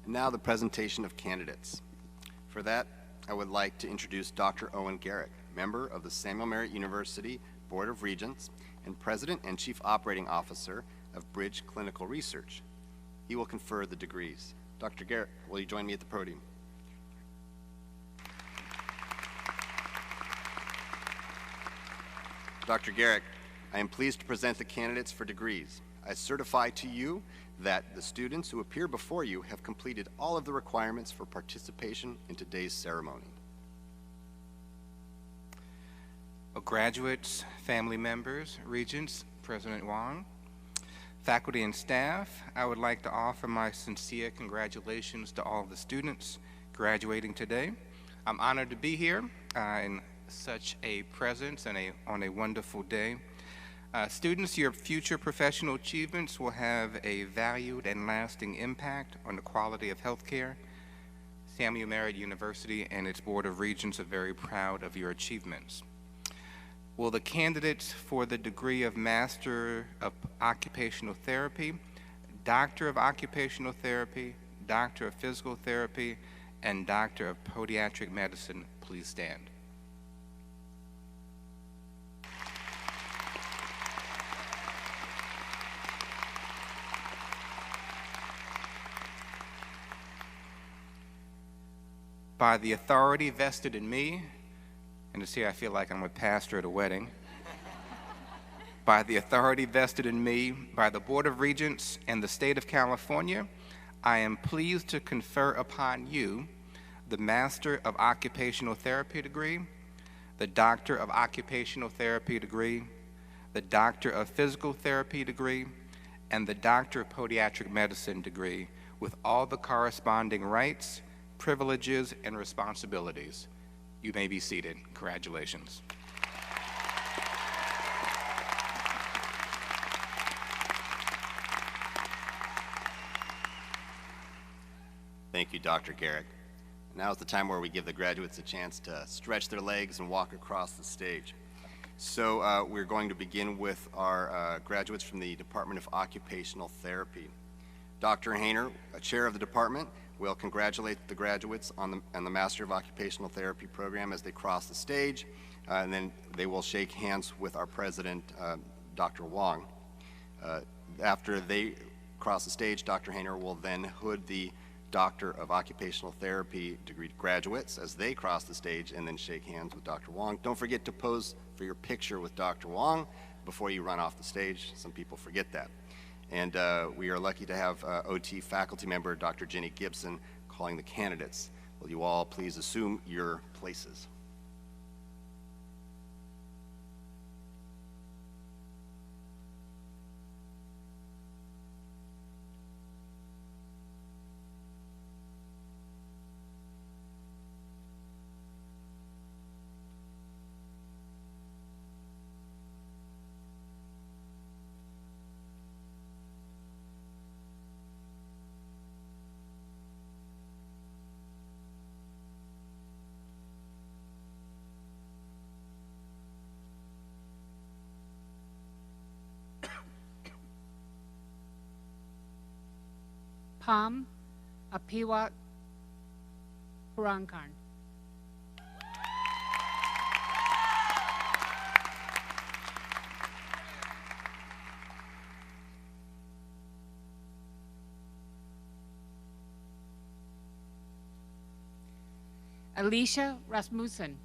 And now the presentation of candidates. For that, I would like to introduce Dr. Owen Garrick, member of the Samuel Merritt University Board of Regents and President and Chief Operating Officer of Bridge Clinical Research. He will confer the degrees. Dr. Garrick, will you join me at the podium? Dr. Garrick, I am pleased to present the candidates for degrees. I certify to you that the students who appear before you have completed all of the requirements for participation in today's ceremony. Graduates, family members, regents, President Wong, faculty and staff, I would like to offer my sincere congratulations to all the students graduating today. I'm honored to be here in such a presence and on a wonderful day. Students, your future professional achievements will have a valued and lasting impact on the quality of healthcare. Samuel Merritt University and its Board of Regents are very proud of your achievements. Will the candidates for the degree of Master of Occupational Therapy, Doctor of Occupational Therapy, Doctor of Physical Therapy, and Doctor of Podiatric Medicine please stand? By the authority vested in me, and to see, I feel like I'm a pastor at a wedding. By the authority vested in me by the Board of Regents and the State of California, I am pleased to confer upon you the Master of Occupational Therapy degree, the Doctor of Occupational Therapy degree, the Doctor of Physical Therapy degree, and the Doctor of Podiatric Medicine degree with all the corresponding rights, privileges, and responsibilities. You may be seated. Congratulations. Thank you, Dr. Garrick. Now is the time where we give the graduates a chance to stretch their legs and walk across the stage. So we're going to begin with our graduates from the Department of Occupational Therapy. Dr. Hayner, chair of the department, will congratulate the graduates on the Master of Occupational Therapy program as they cross the stage, and then they will shake hands with our president, Dr. Wong. After they cross the stage, Dr. Hayner will then hood the Doctor of Occupational Therapy degree graduates as they cross the stage and then shake hands with Dr. Wong. Don't forget to pose for your picture with Dr. Wong before you run off the stage. Some people forget that. And we are lucky to have OT faculty member Dr. Jenny Gibson calling the candidates. Will you all please assume your places? Pam Apiwa Purankarn. Alicia Rasmussen.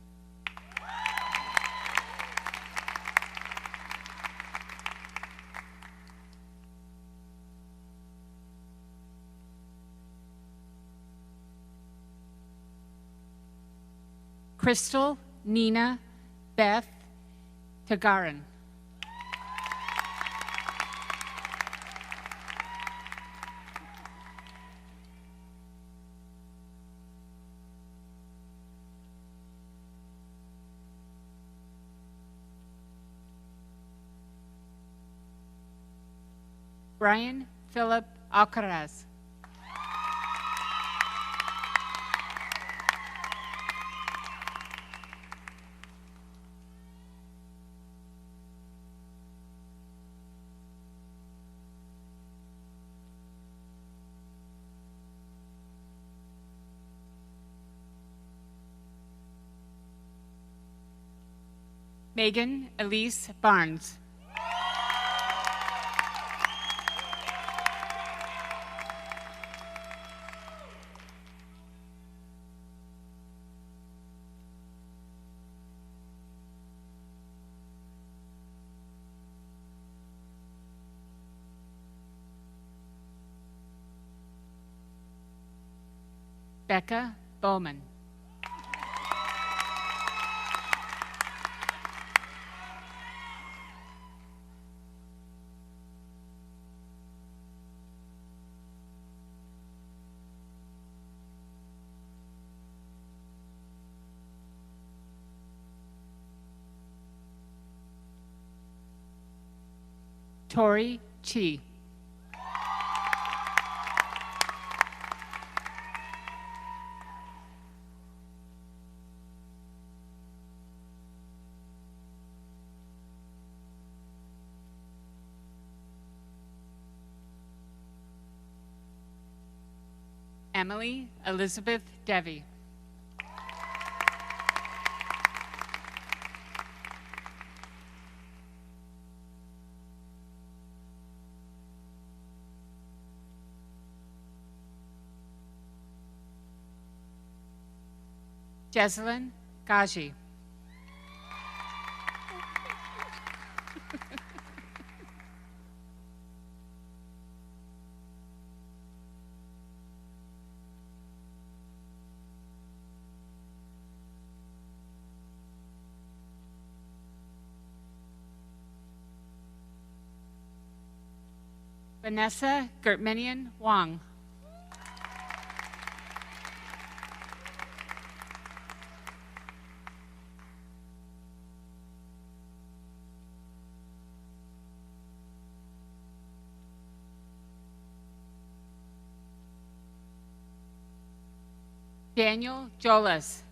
Crystal Nina Beth Tagaran. Brian Philip Alcaraz. Megan Elise Barnes. Becca Bowman. Tori Chi. Emily Elizabeth Devi. Jesselyn Gaji. Vanessa Gertmanian Wang. Daniel Jolas.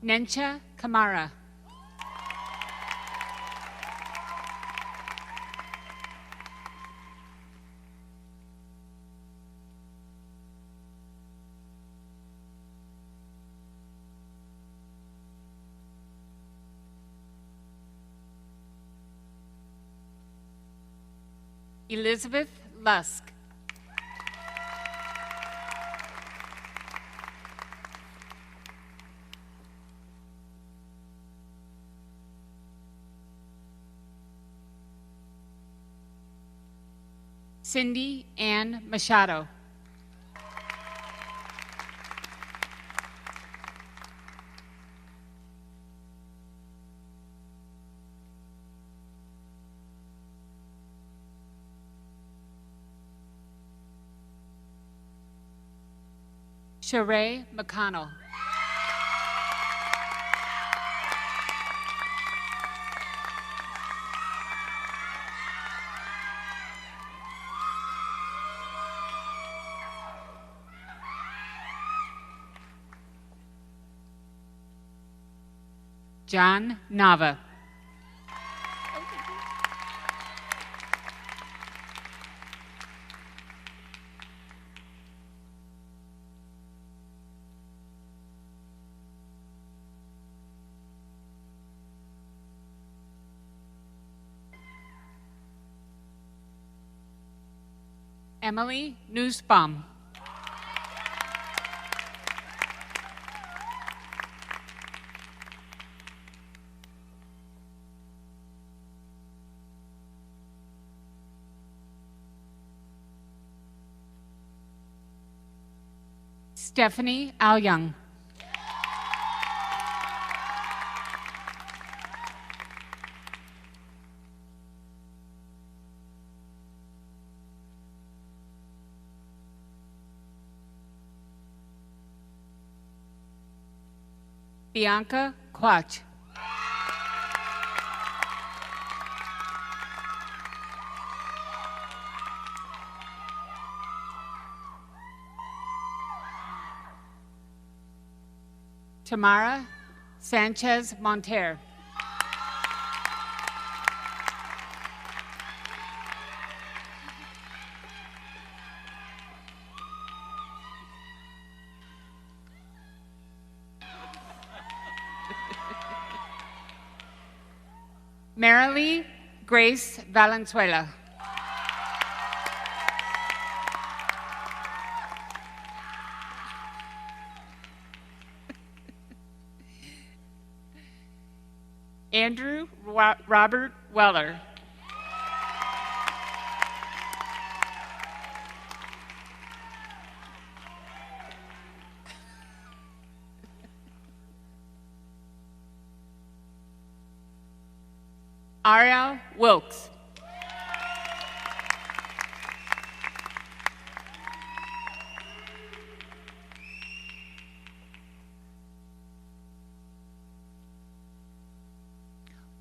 Nencha Kamara. Elizabeth Lusk. Cindy Ann Machado. Sheree McConnell. John Nava. Emily Nussbaum. Stephanie Al-Young. Bianca Quach. Tamara Sanchez Monter. Marilee Grace Valenzuela. Andrew Robert Weller. Ariel Wilkes.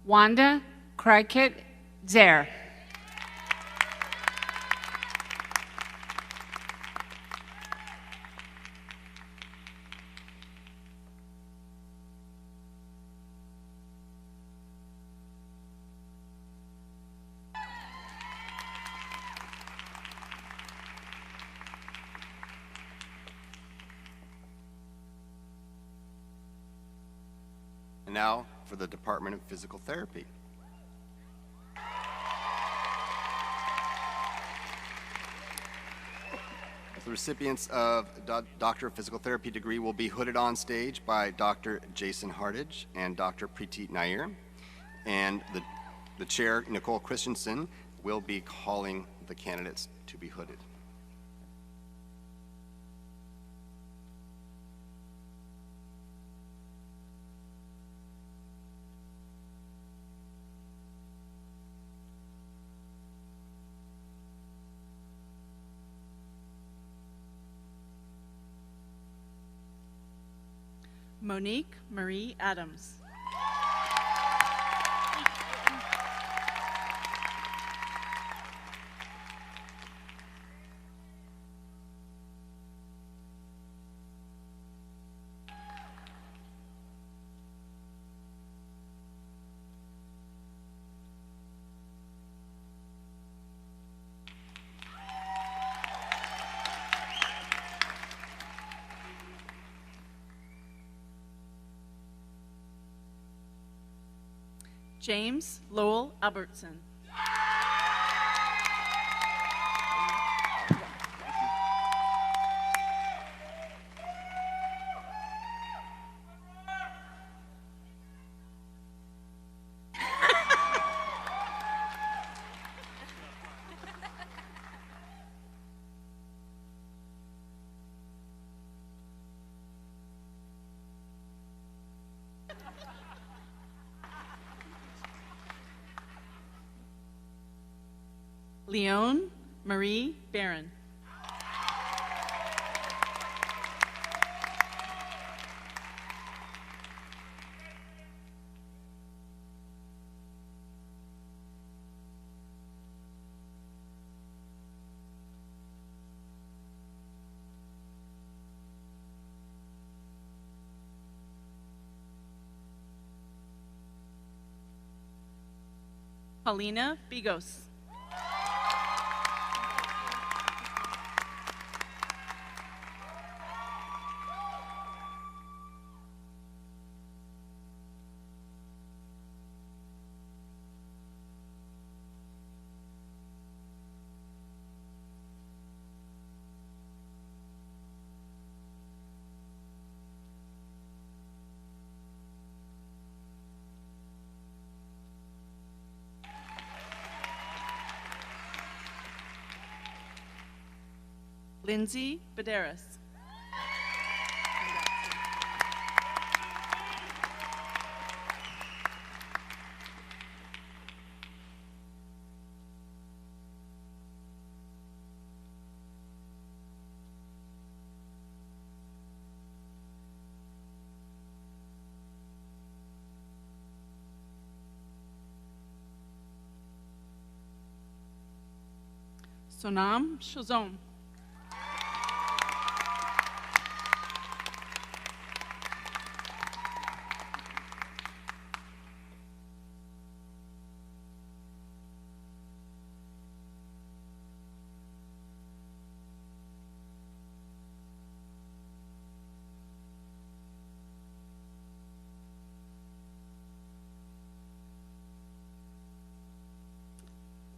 Wanda Cricket Zer. And now for the Department of Physical Therapy. The recipients of Doctor of Physical Therapy degree will be hooded on stage by Dr. Jason Hartage and Dr. Preeti Nair. And the chair, Nicole Christensen, will be calling the candidates to be hooded. Monique Marie Adams. James Lowell Albertson. Leone Marie Barron. Paulina Bigos. Lindsay Baderas. Sonam Shazom.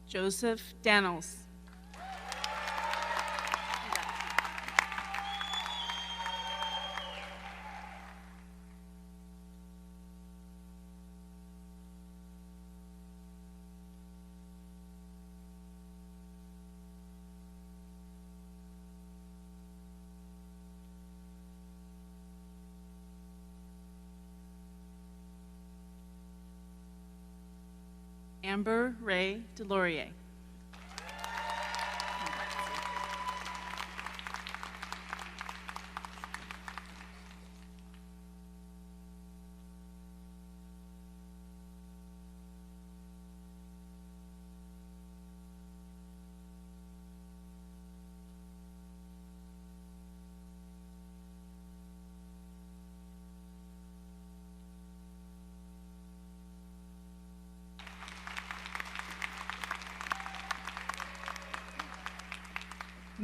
Joseph Daniels. Amber Ray Delorier.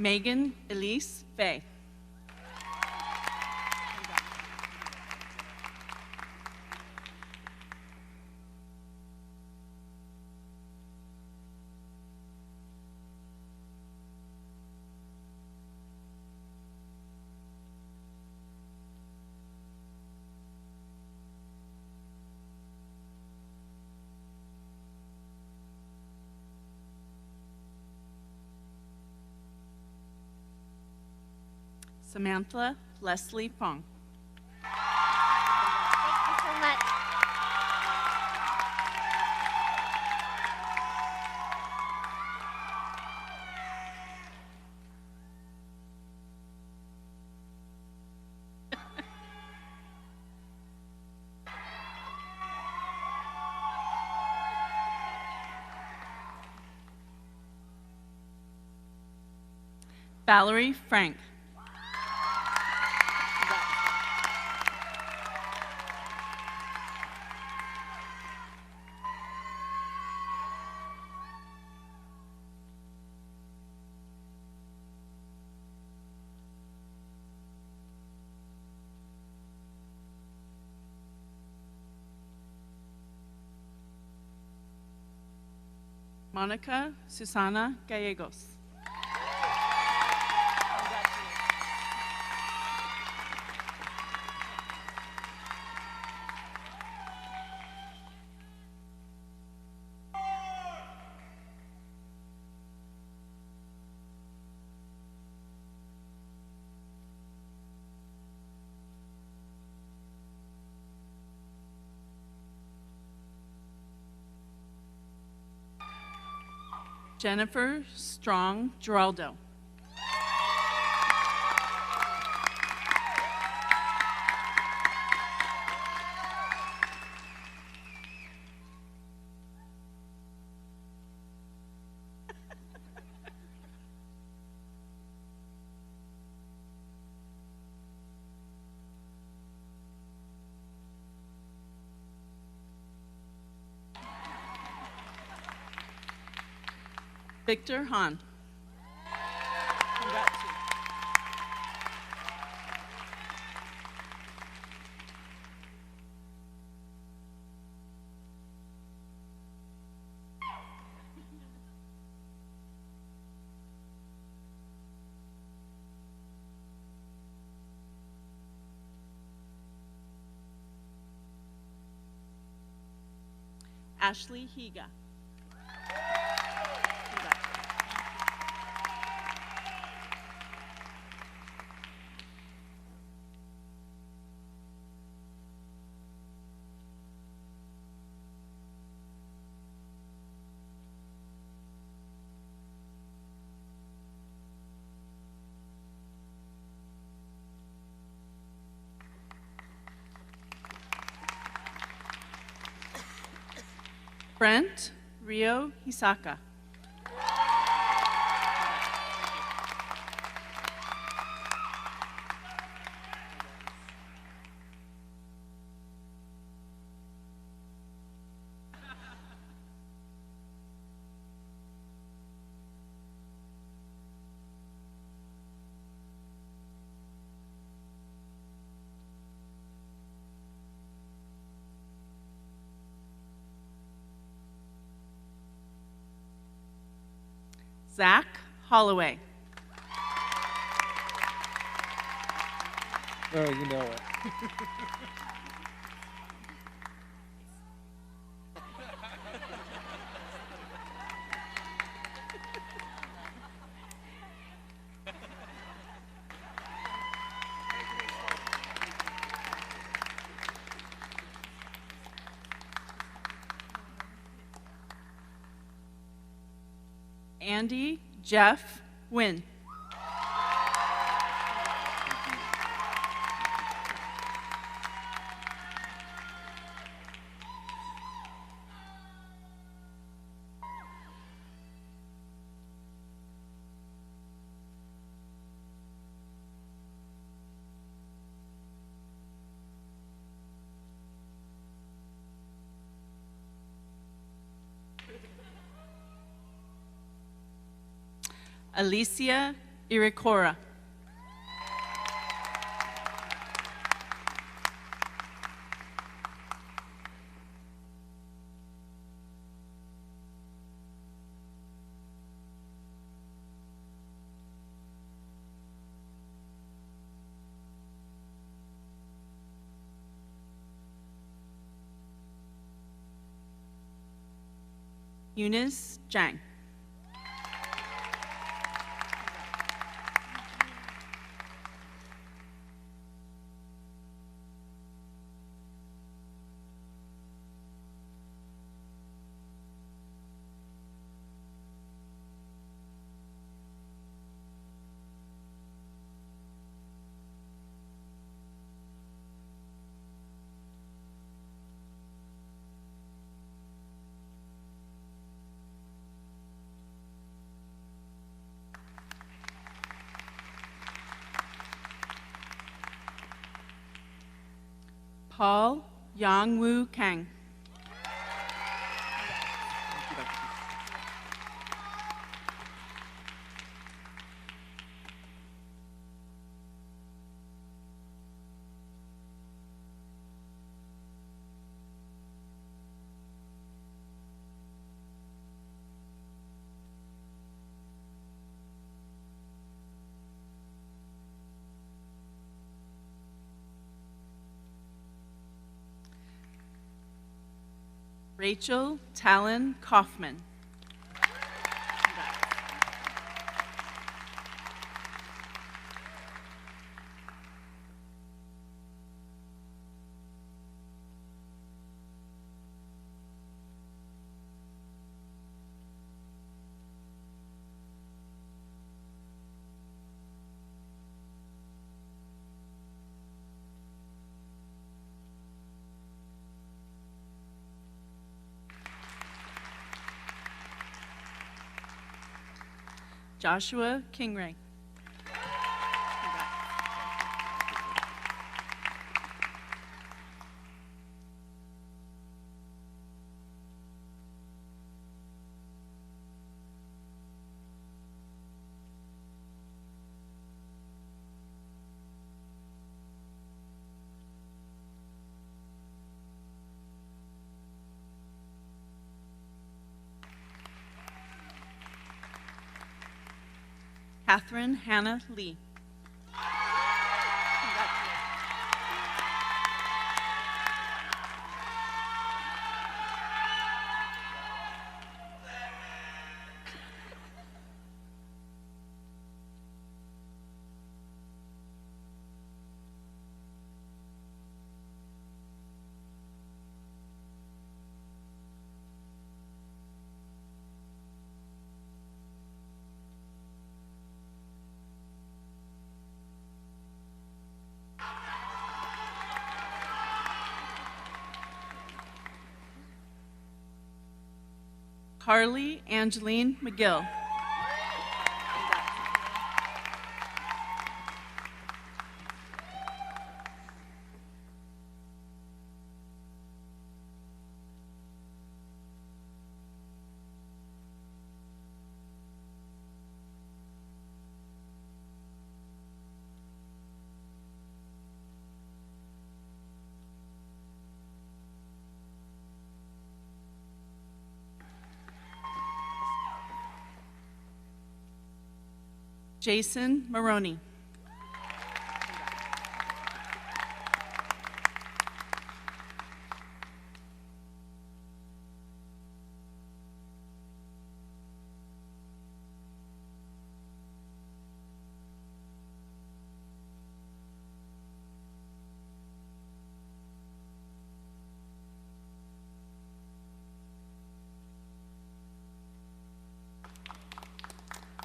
Megan Elise Fay. Samantha Leslie Fong. Thank you so much. Valerie Frank. Monica Susana Gallegos. Jennifer Strong Geraldo. Victor Hahn. Ashley Higa. Brent Rio Hisaka. Zach Holloway. Oh, you know it. Andy Jeff Wynn. Alicia Iricora. Eunice Zhang. Paul Yang-Woo Kang. Rachel Talon Kaufman. Joshua Kingray. Catherine Hannah Lee. Carly Angeline McGill. Jason Maroney.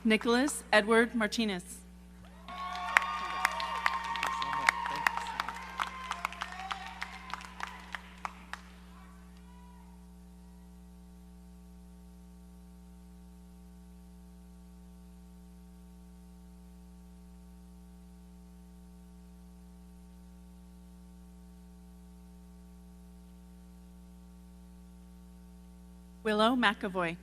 Nicholas Edward Martinez. Willow McAvoy.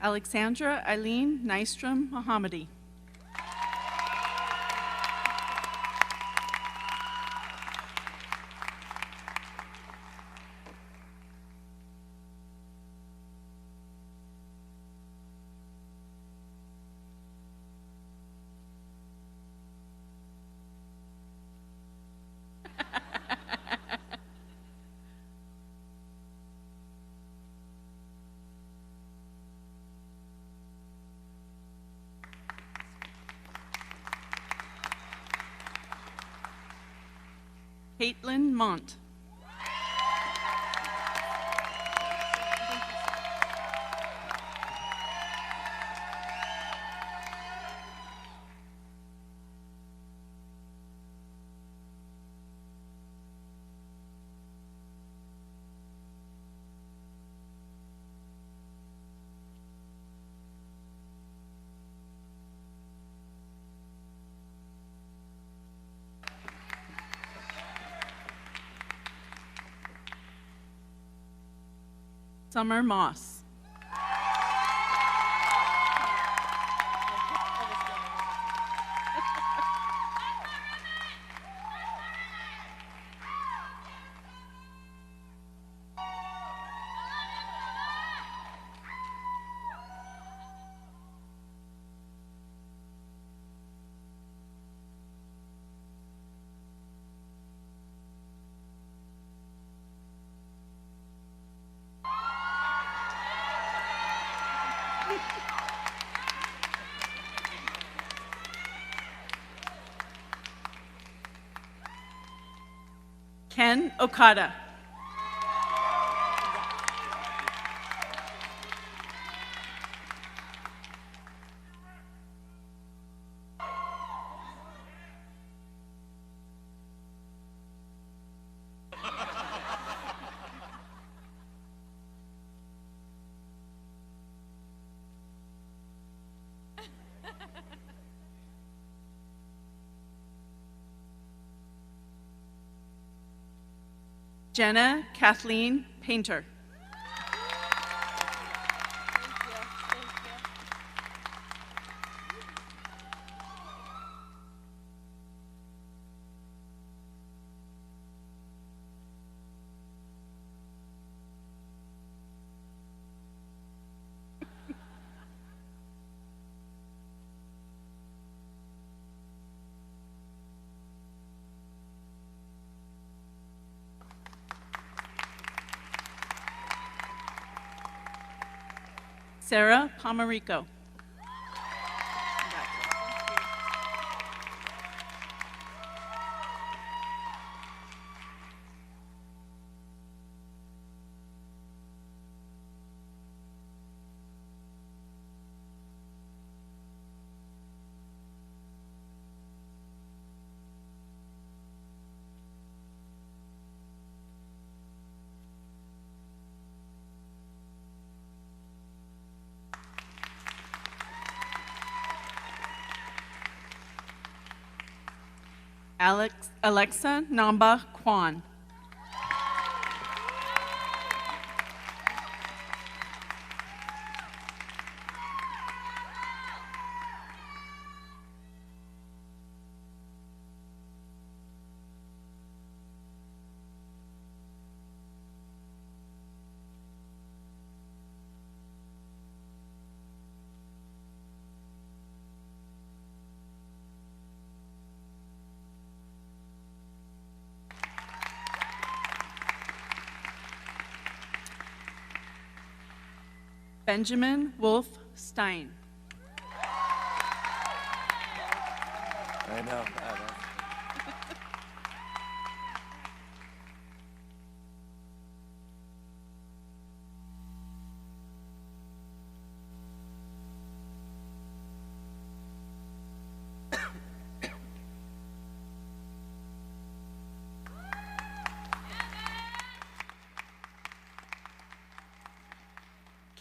Alexandra Eileen Nystrom Mohammadi. Caitlin Mont. Summer Moss. Ken Okada. Jenna Kathleen Painter. Sarah Pomarico. Alexa Namba Kwan. Benjamin Wolf Stein. I know.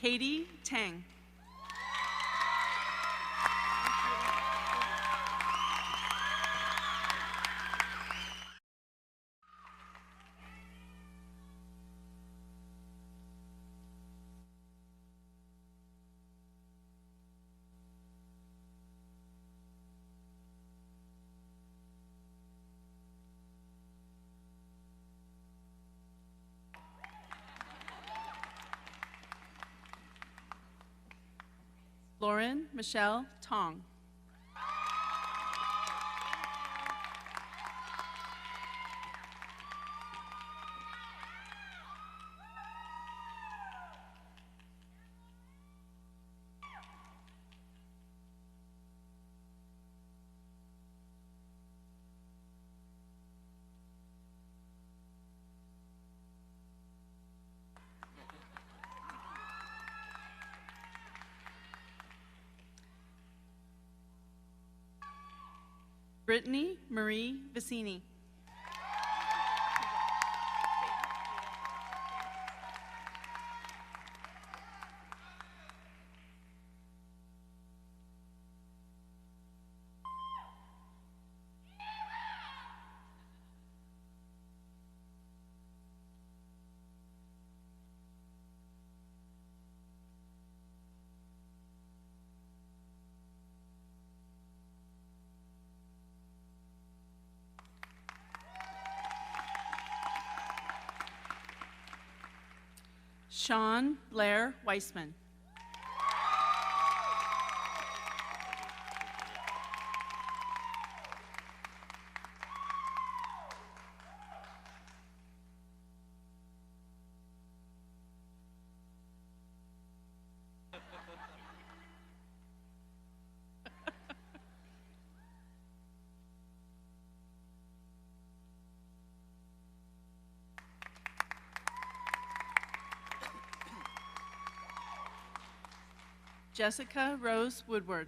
Katie Tang. Lauren Michelle Tong. Brittany Marie Vicini. Sean Blair Weissman. Jessica Rose Woodward.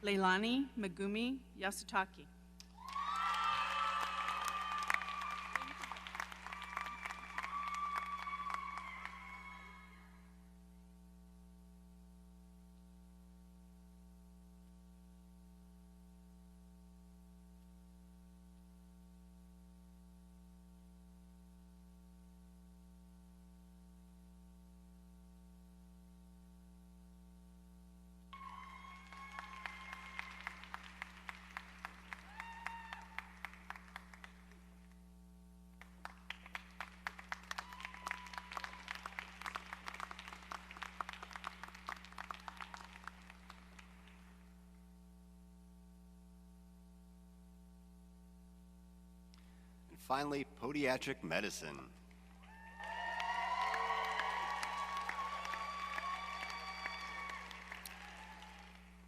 Leilani Megumi Yasutaki. Finally, podiatric medicine.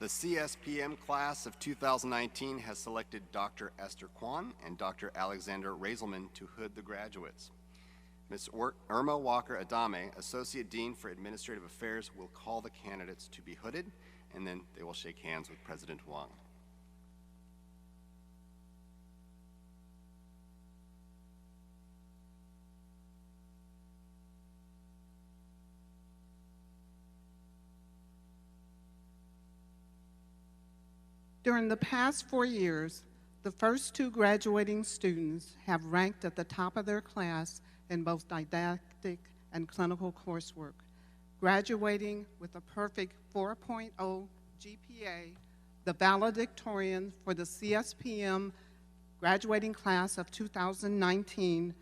The CSPM class of 2019 has selected Dr. Esther Kwan and Dr. Alexander Raiselman to hood the graduates. Ms. Irma Walker-Adame, Associate Dean for Administrative Affairs, will call the candidates to be hooded, and then they will shake hands with President Wang. During the past 4 years, the first 2 graduating students have ranked at the top of their class in both didactic and clinical coursework. Graduating with a perfect 4.0 GPA, the valedictorian for the CSPM graduating class of 2019,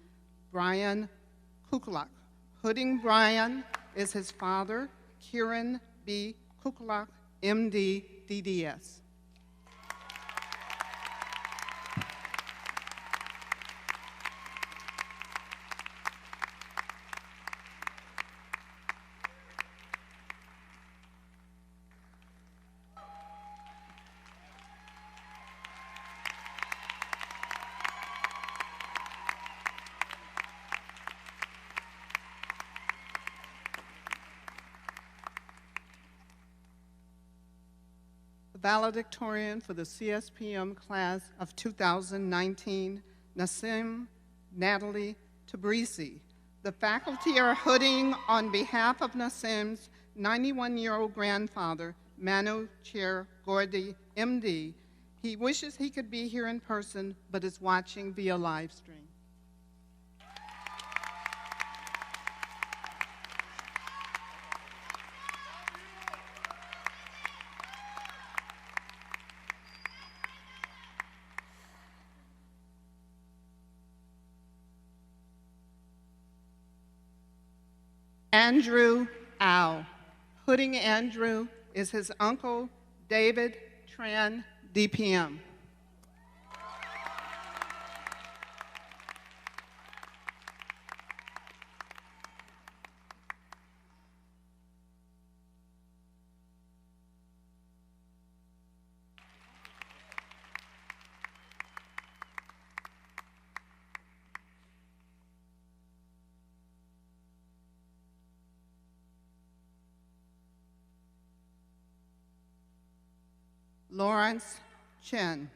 Brian Kukulak. Hooding Brian is his father, Kieran B. Kukulak, MD, DDS. Valedictorian for the CSPM class of 2019, Nassim Natalie Tabrisi. The faculty are hooding on behalf of Nassim's 91-year-old grandfather, Manu Chair Gordy, MD. He wishes he could be here in person, but is watching via live stream. Andrew Au. Hooding Andrew is his uncle, David Tran, DPM. Lawrence Chen.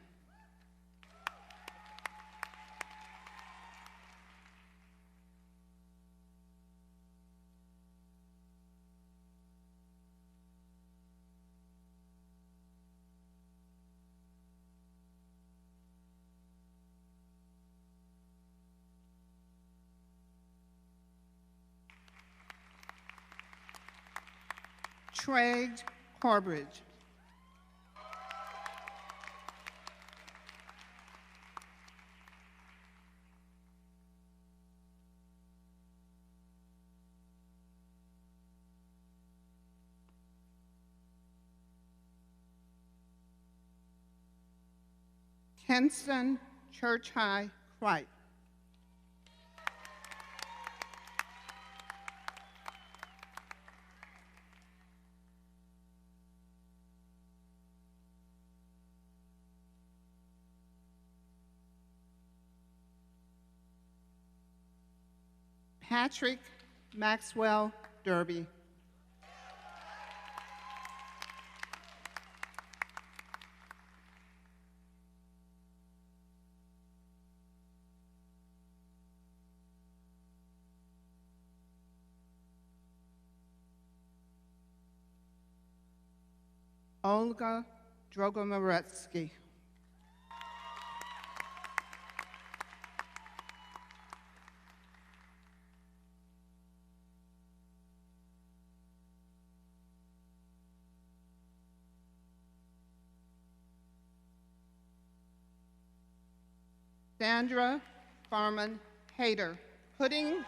Trey Corbridge. Kenston Church High, Cripe. Patrick Maxwell Derby. Olga Drogomoretsky. Sandra Farman Hayter. Pudding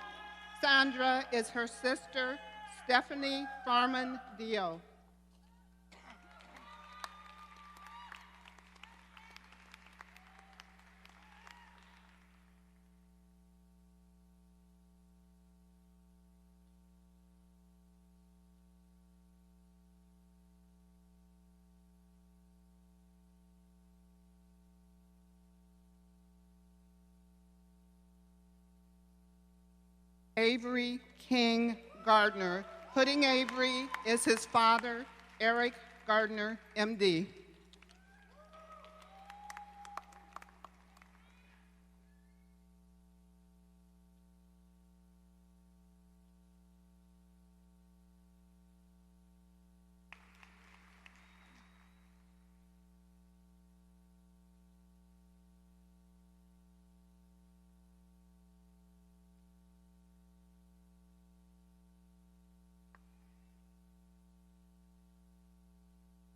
Sandra is her sister, Stephanie Farman Dio. Avery King Gardner. Pudding Avery is his father, Eric Gardner, MD.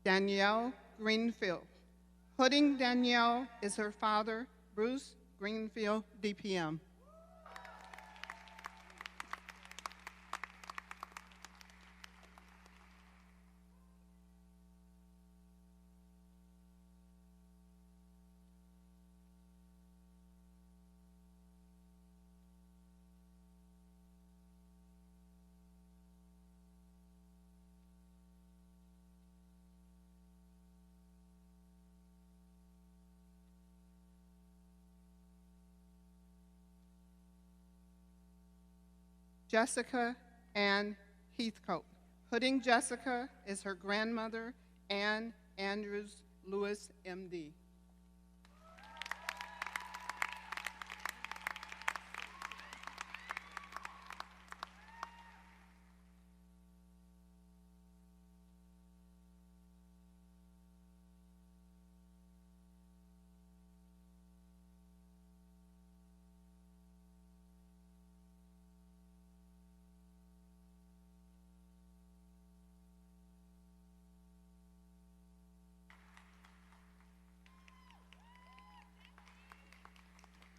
Danielle Greenfield. Pudding Danielle is her father, Bruce Greenfield, DPM. Jessica Ann Heathcote. Pudding Jessica is her grandmother, Ann Andrews Lewis, MD.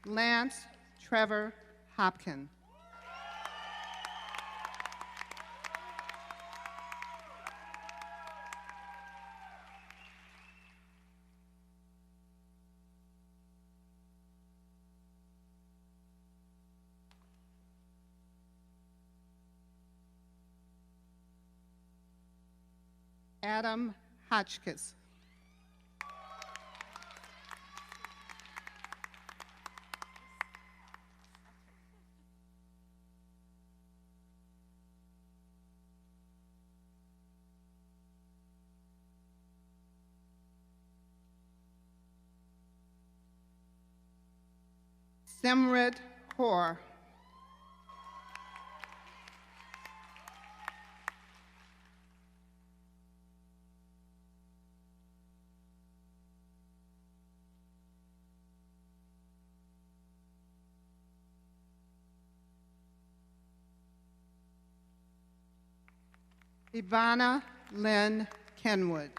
Lance Trevor Hopkin. Adam Hotchkiss. Simrit Kaur. Ivana Lynn Kenwood.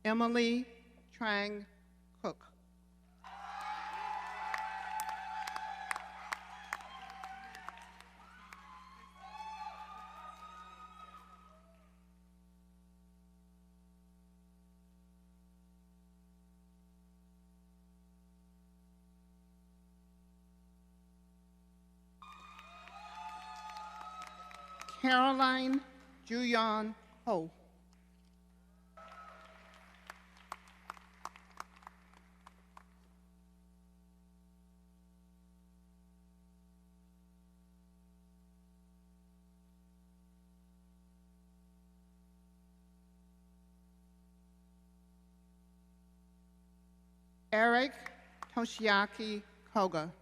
Emily Trang Cook. Caroline Juyon Ho. Eric Toshiaki Koga.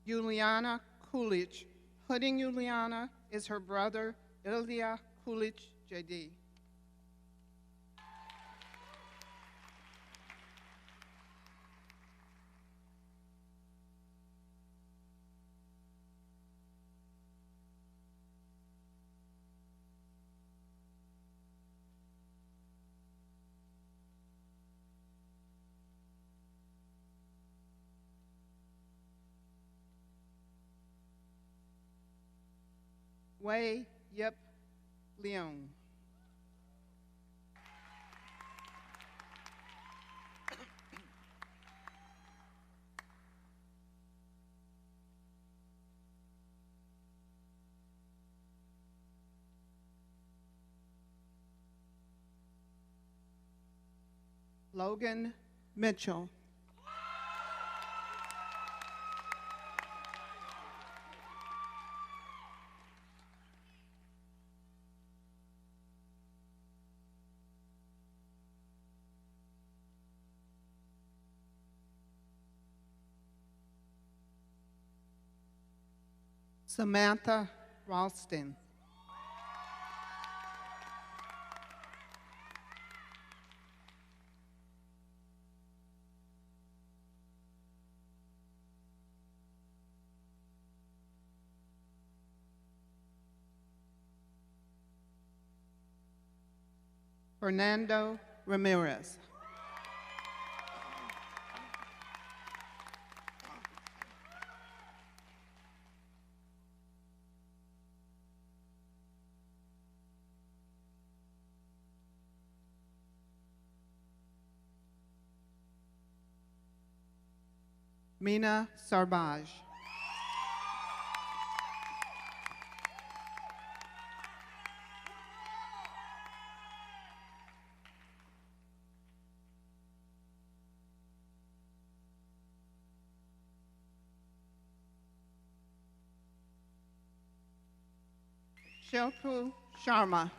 Juliana Kulich. Hooding Juliana is her brother, Ilya Kulich, JD. Wei Yip Leung. Logan Mitchell. Samantha Ralston. Fernando Ramirez. Mina Sarbaj. Shilpu Sharma.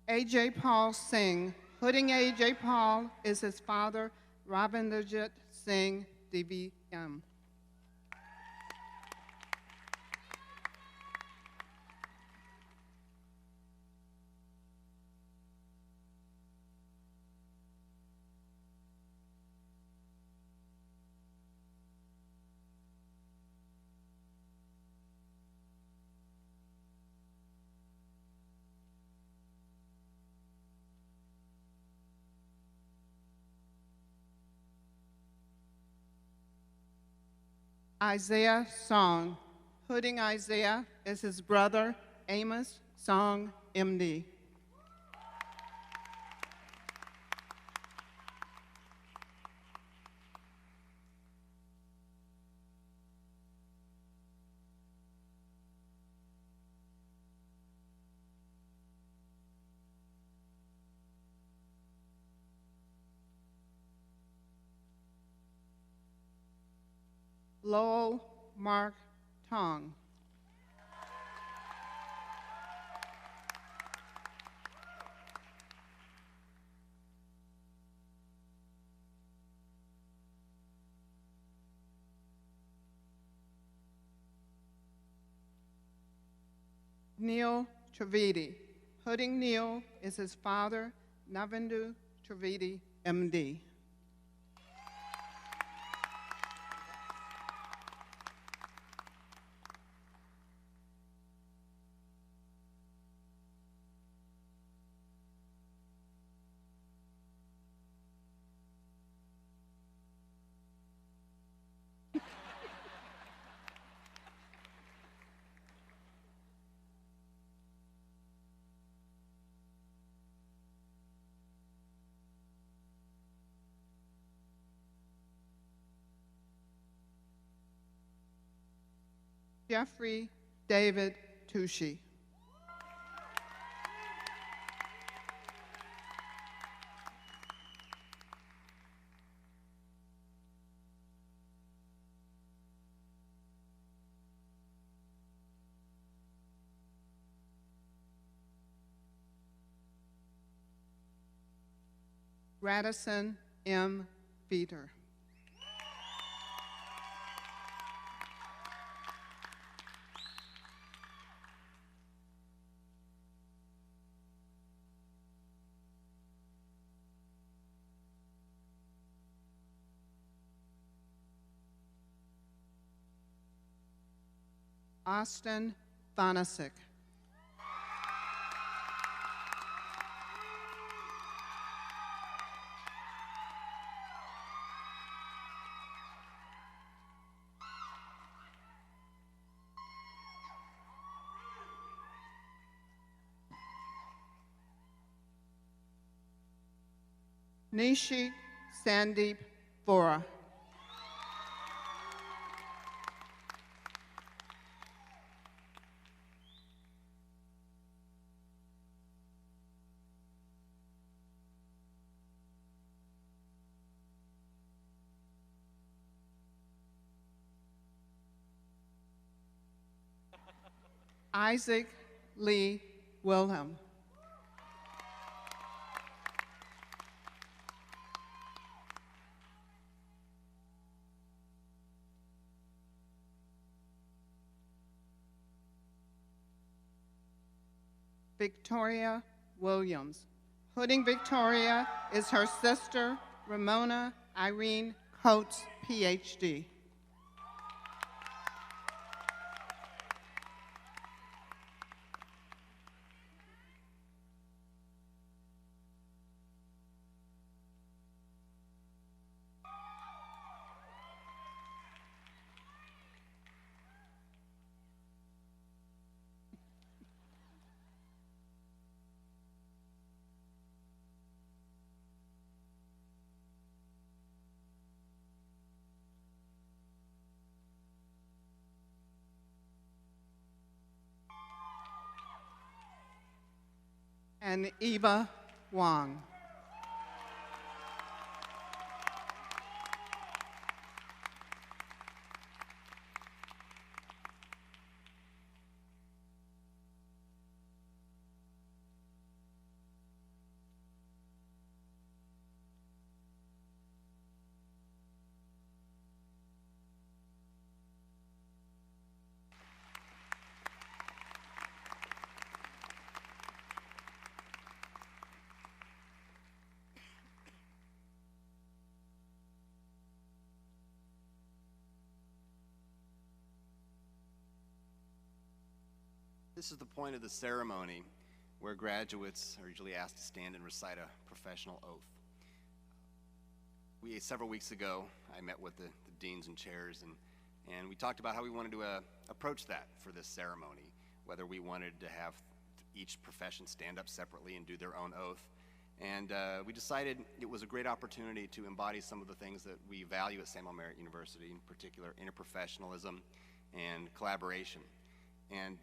A.J. Paul Singh. Hooding A.J. Paul is his father, Ravinderjit Singh, DVM. Isaiah Song. Hooding Isaiah is his brother, Amos Song, MD. Lowell Mark Tong. Neil Trivedi. Hooding Neil is his father, Navindu Trivedi, MD. Jeffrey David Tucci. Radisson M. Feeder. Austin Thonasick. Nishi Sandeep Vora. Isaac Lee Wilhelm. Victoria Williams. Hooding Victoria is her sister, Ramona Irene Coates, PhD. And Eva Wang. This is the point of the ceremony where graduates are usually asked to stand and recite a professional oath. Several weeks ago, I met with the deans and chairs, and we talked about how we wanted to approach that for this ceremony, whether we wanted to have each profession stand up separately and do their own oath. And we decided it was a great opportunity to embody some of the things that we value at SMU Merritt University, in particular interprofessionalism and collaboration. And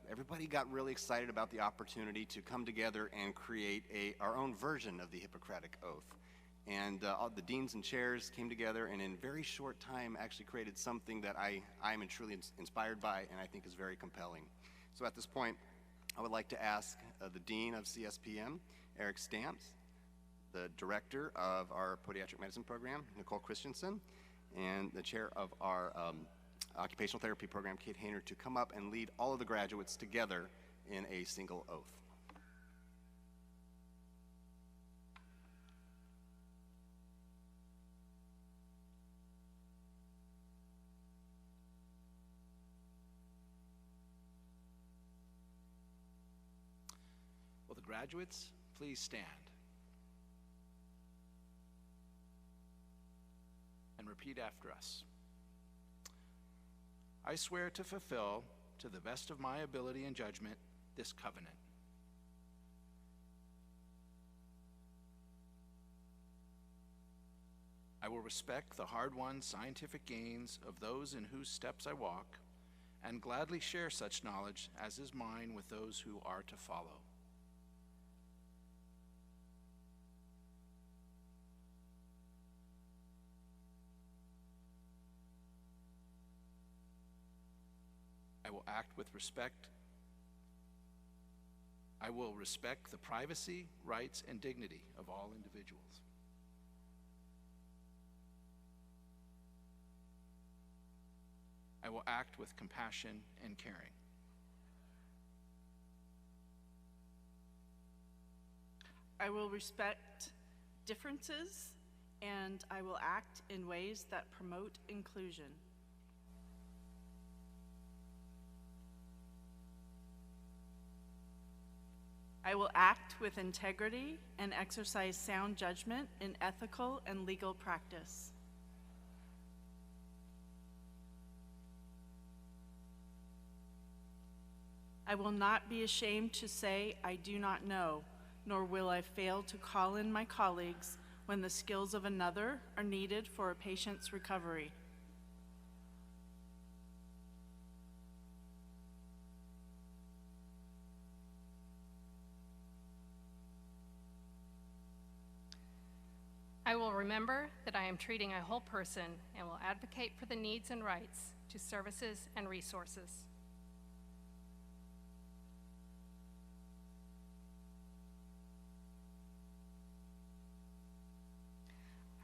everybody got really excited about the opportunity to come together and create our own version of the Hippocratic Oath. And all the deans and chairs came together and in very short time actually created something that I'm truly inspired by and I think is very compelling. So at this point, I would like to ask the Dean of CSPM, Eric Stamps, the Director of our Podiatric Medicine program, Nicole Christensen, and the Chair of our Occupational Therapy program, Kate Hayner, to come up and lead all of the graduates together in a single oath. Will the graduates please stand and repeat after us? I swear to fulfill, to the best of my ability and judgment, this covenant. I will respect the hard-won scientific gains of those in whose steps I walk, and gladly share such knowledge as is mine with those who are to follow. I will act with respect. I will respect the privacy, rights, and dignity of all individuals. I will act with compassion and caring. I will respect differences, and I will act in ways that promote inclusion. I will act with integrity and exercise sound judgment in ethical and legal practice. I will not be ashamed to say I do not know, nor will I fail to call in my colleagues when the skills of another are needed for a patient's recovery. I will remember that I am treating a whole person and will advocate for the needs and rights to services and resources.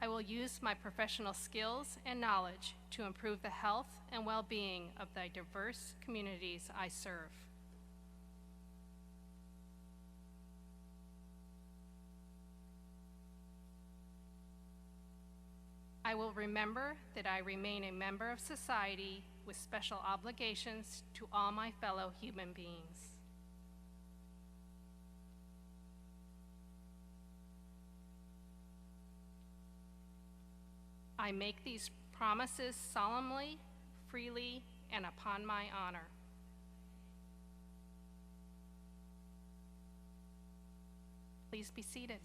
I will use my professional skills and knowledge to improve the health and well-being of the diverse communities I serve. I will remember that I remain a member of society with special obligations to all my fellow human beings. I make these promises solemnly, freely, and upon my honor. Please be seated.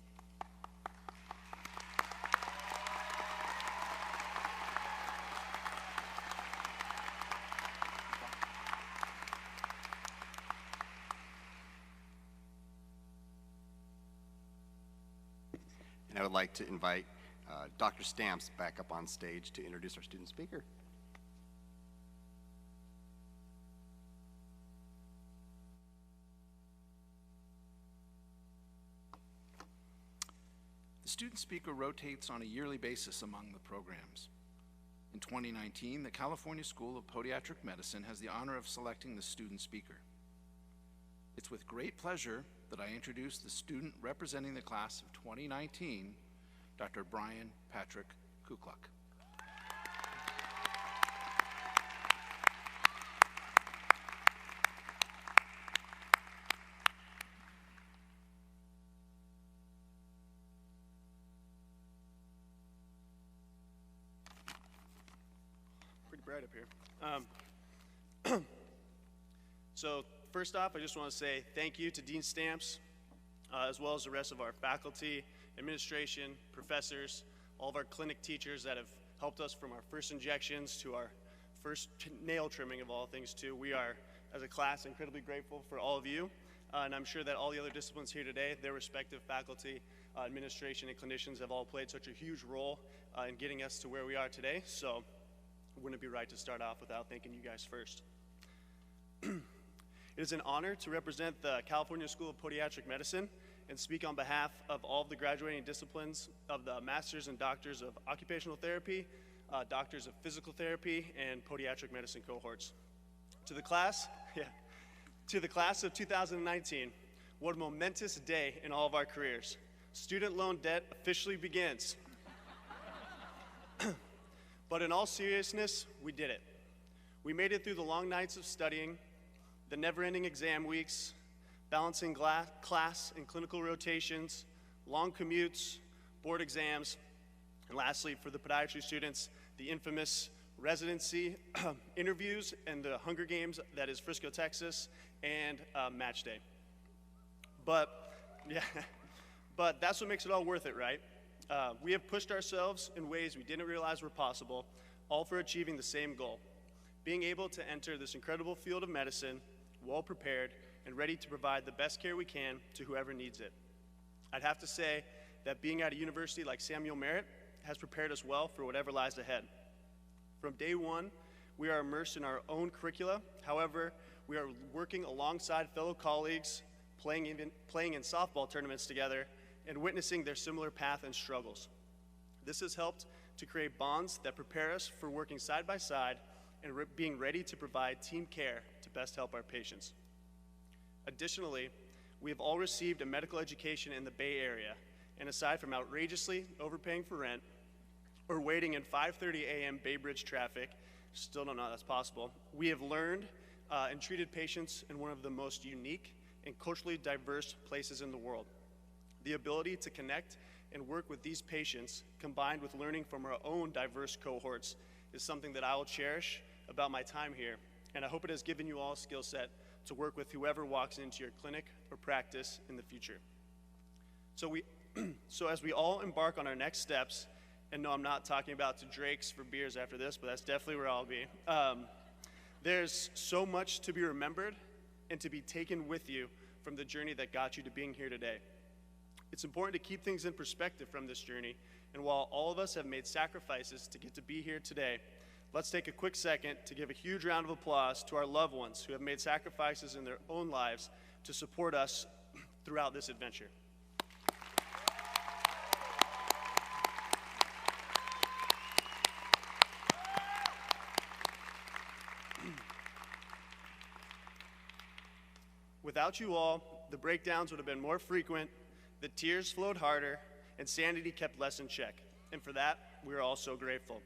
And I would like to invite Dr. Stamps back up on stage to introduce our student speaker. The student speaker rotates on a yearly basis among the programs. In 2019, the California School of Podiatric Medicine has the honor of selecting the student speaker. It's with great pleasure that I introduce the student representing the class of 2019, Dr. Brian Patrick Kukluk. Pretty bright up here. So first off, I just want to say thank you to Dean Stamps, as well as the rest of our faculty, administration, professors, all of our clinic teachers that have helped us from our first injections to our first nail trimming of all things too. We are, as a class, incredibly grateful for all of you, and I'm sure that all the other disciplines here today, their respective faculty, administration, and clinicians have all played such a huge role in getting us to where we are today, so it wouldn't be right to start off without thanking you guys first. It is an honor to represent the California School of Podiatric Medicine and speak on behalf of all of the graduating disciplines of the Masters and Doctors of Occupational Therapy, Doctors of Physical Therapy, and Podiatric Medicine cohorts. To the class of 2019, what a momentous day in all of our careers. Student loan debt officially begins. But in all seriousness, we did it. We made it through the long nights of studying, the never-ending exam weeks, balancing class and clinical rotations, long commutes, board exams, and lastly, for the podiatry students, the infamous residency interviews and the Hunger Games that is Frisco, Texas, and match day. But that's what makes it all worth it, right? We have pushed ourselves in ways we didn't realize were possible, all for achieving the same goal: being able to enter this incredible field of medicine well prepared and ready to provide the best care we can to whoever needs it. I'd have to say that being at a university like Samuel Merritt has prepared us well for whatever lies ahead. From day one, we are immersed in our own curricula. However, we are working alongside fellow colleagues, playing in softball tournaments together, and witnessing their similar path and struggles. This has helped to create bonds that prepare us for working side by side and being ready to provide team care to best help our patients. Additionally, we have all received a medical education in the Bay Area, and aside from outrageously overpaying for rent or waiting in 5:30 a.m. Bay Bridge traffic, still don't know how that's possible, we have learned and treated patients in one of the most unique and culturally diverse places in the world. The ability to connect and work with these patients, combined with learning from our own diverse cohorts, is something that I will cherish about my time here, and I hope it has given you all a skill set to work with whoever walks into your clinic or practice in the future. So as we all embark on our next steps, and no, I'm not talking about to Drake's for beers after this, but that's definitely where I'll be. There's so much to be remembered and to be taken with you from the journey that got you to being here today. It's important to keep things in perspective from this journey, and while all of us have made sacrifices to get to be here today, let's take a quick second to give a huge round of applause to our loved ones who have made sacrifices in their own lives to support us throughout this adventure. Without you all, the breakdowns would have been more frequent, the tears flowed harder, and sanity kept less in check. And for that, we are all so grateful.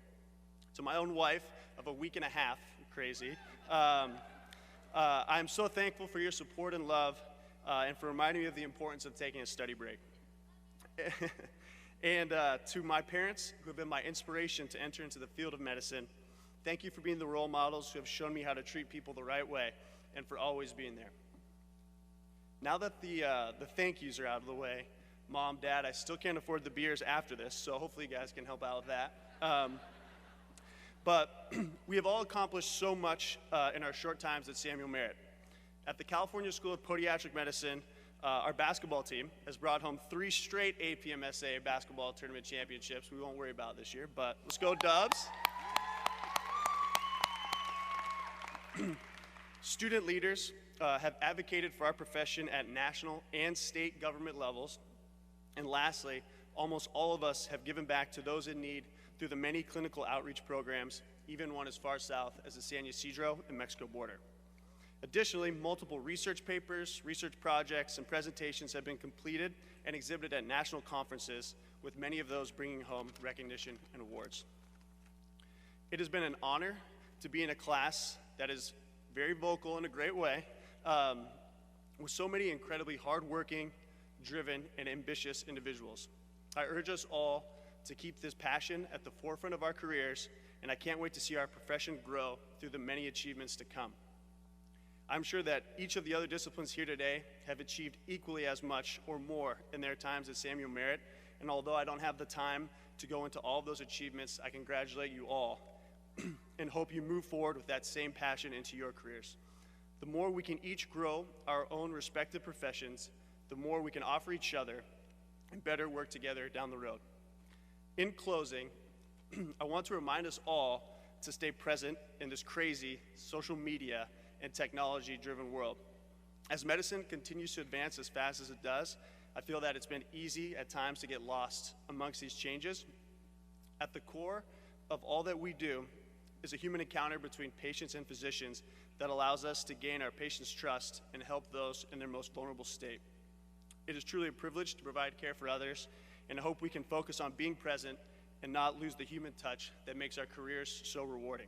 To my own wife of a week and a half, crazy, I'm so thankful for your support and love and for reminding me of the importance of taking a study break. And to my parents who have been my inspiration to enter into the field of medicine, thank you for being the role models who have shown me how to treat people the right way and for always being there. Now that the thank yous are out of the way, Mom, Dad, I still can't afford the beers after this, so hopefully you guys can help out with that. But we have all accomplished so much in our short times at Samuel Merritt. At the California School of Podiatric Medicine, our basketball team has brought home 3 straight APMSA basketball tournament championships. We won't worry about this year, but let's go Dubs. Student leaders have advocated for our profession at national and state government levels. And lastly, almost all of us have given back to those in need through the many clinical outreach programs, even one as far south as the San Ysidro and Mexico border. Additionally, multiple research papers, research projects, and presentations have been completed and exhibited at national conferences, with many of those bringing home recognition and awards. It has been an honor to be in a class that is very vocal in a great way, with so many incredibly hardworking, driven, and ambitious individuals. I urge us all to keep this passion at the forefront of our careers, and I can't wait to see our profession grow through the many achievements to come. I'm sure that each of the other disciplines here today have achieved equally as much or more in their times at Samuel Merritt, and although I don't have the time to go into all of those achievements, I congratulate you all and hope you move forward with that same passion into your careers. The more we can each grow our own respective professions, the more we can offer each other and better work together down the road. In closing, I want to remind us all to stay present in this crazy social media and technology-driven world. As medicine continues to advance as fast as it does, I feel that it's been easy at times to get lost amongst these changes. At the core of all that we do is a human encounter between patients and physicians that allows us to gain our patients' trust and help those in their most vulnerable state. It is truly a privilege to provide care for others, and I hope we can focus on being present and not lose the human touch that makes our careers so rewarding.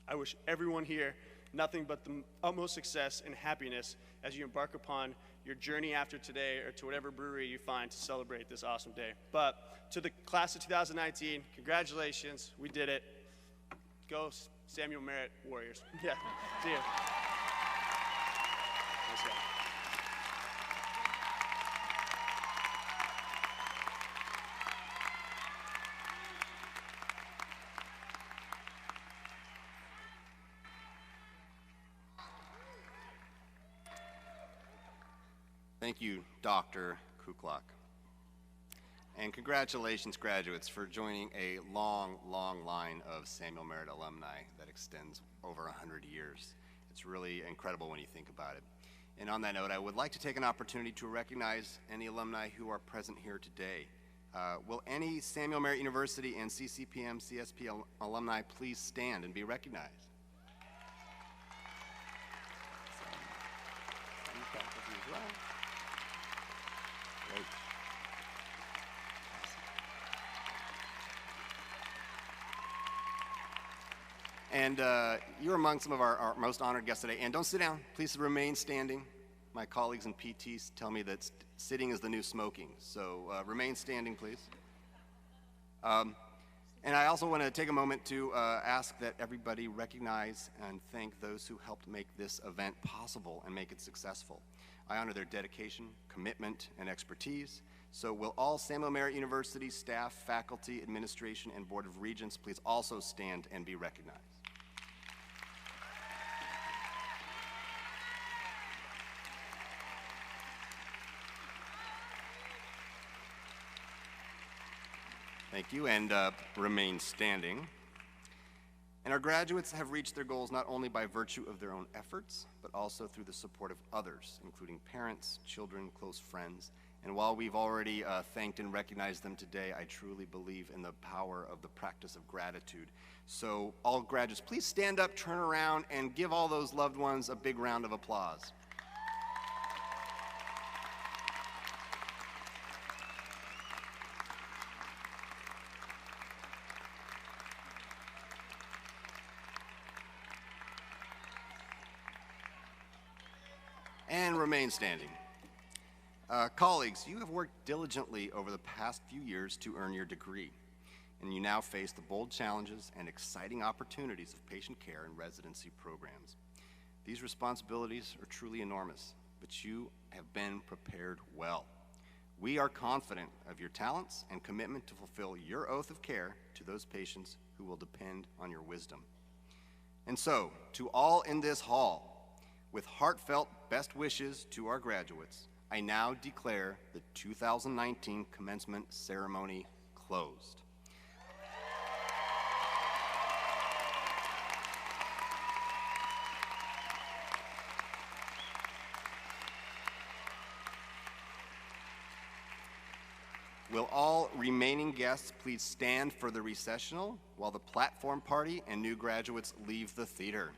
I wish everyone here nothing but the utmost success and happiness as you embark upon your journey after today or to whatever brewery you find to celebrate this awesome day. But to the class of 2019, congratulations, we did it. Go Samuel Merritt Warriors. Yeah, see you. Nice job. Thank you, Dr. Kuklak. And congratulations, graduates, for joining a long, long line of Samuel Merritt alumni that extends over 100 years. It's really incredible when you think about it. And on that note, I would like to take an opportunity to recognize any alumni who are present here today. Will any Samuel Merritt University and CCPM CSP alumni please stand and be recognized? Some faculty as well. Great. And you're among some of our most honored guests today. And don't sit down. Please remain standing. My colleagues and PTs tell me that sitting is the new smoking. So remain standing, please. And I also want to take a moment to ask that everybody recognize and thank those who helped make this event possible and make it successful. I honor their dedication, commitment, and expertise. So will all Samuel Merritt University staff, faculty, administration, and Board of Regents please also stand and be recognized. Thank you, and remain standing. And our graduates have reached their goals not only by virtue of their own efforts, but also through the support of others, including parents, children, close friends. And while we've already thanked and recognized them today, I truly believe in the power of the practice of gratitude. So all graduates, please stand up, turn around, and give all those loved ones a big round of applause. And remain standing. Colleagues, you have worked diligently over the past few years to earn your degree, and you now face the bold challenges and exciting opportunities of patient care and residency programs. These responsibilities are truly enormous, but you have been prepared well. We are confident of your talents and commitment to fulfill your oath of care to those patients who will depend on your wisdom. And so, to all in this hall, with heartfelt best wishes to our graduates, I now declare the 2019 commencement ceremony closed. Will all remaining guests please stand for the recessional while the platform party and new graduates leave the theater?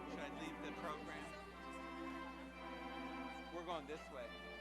Should I leave the program? We're going this way.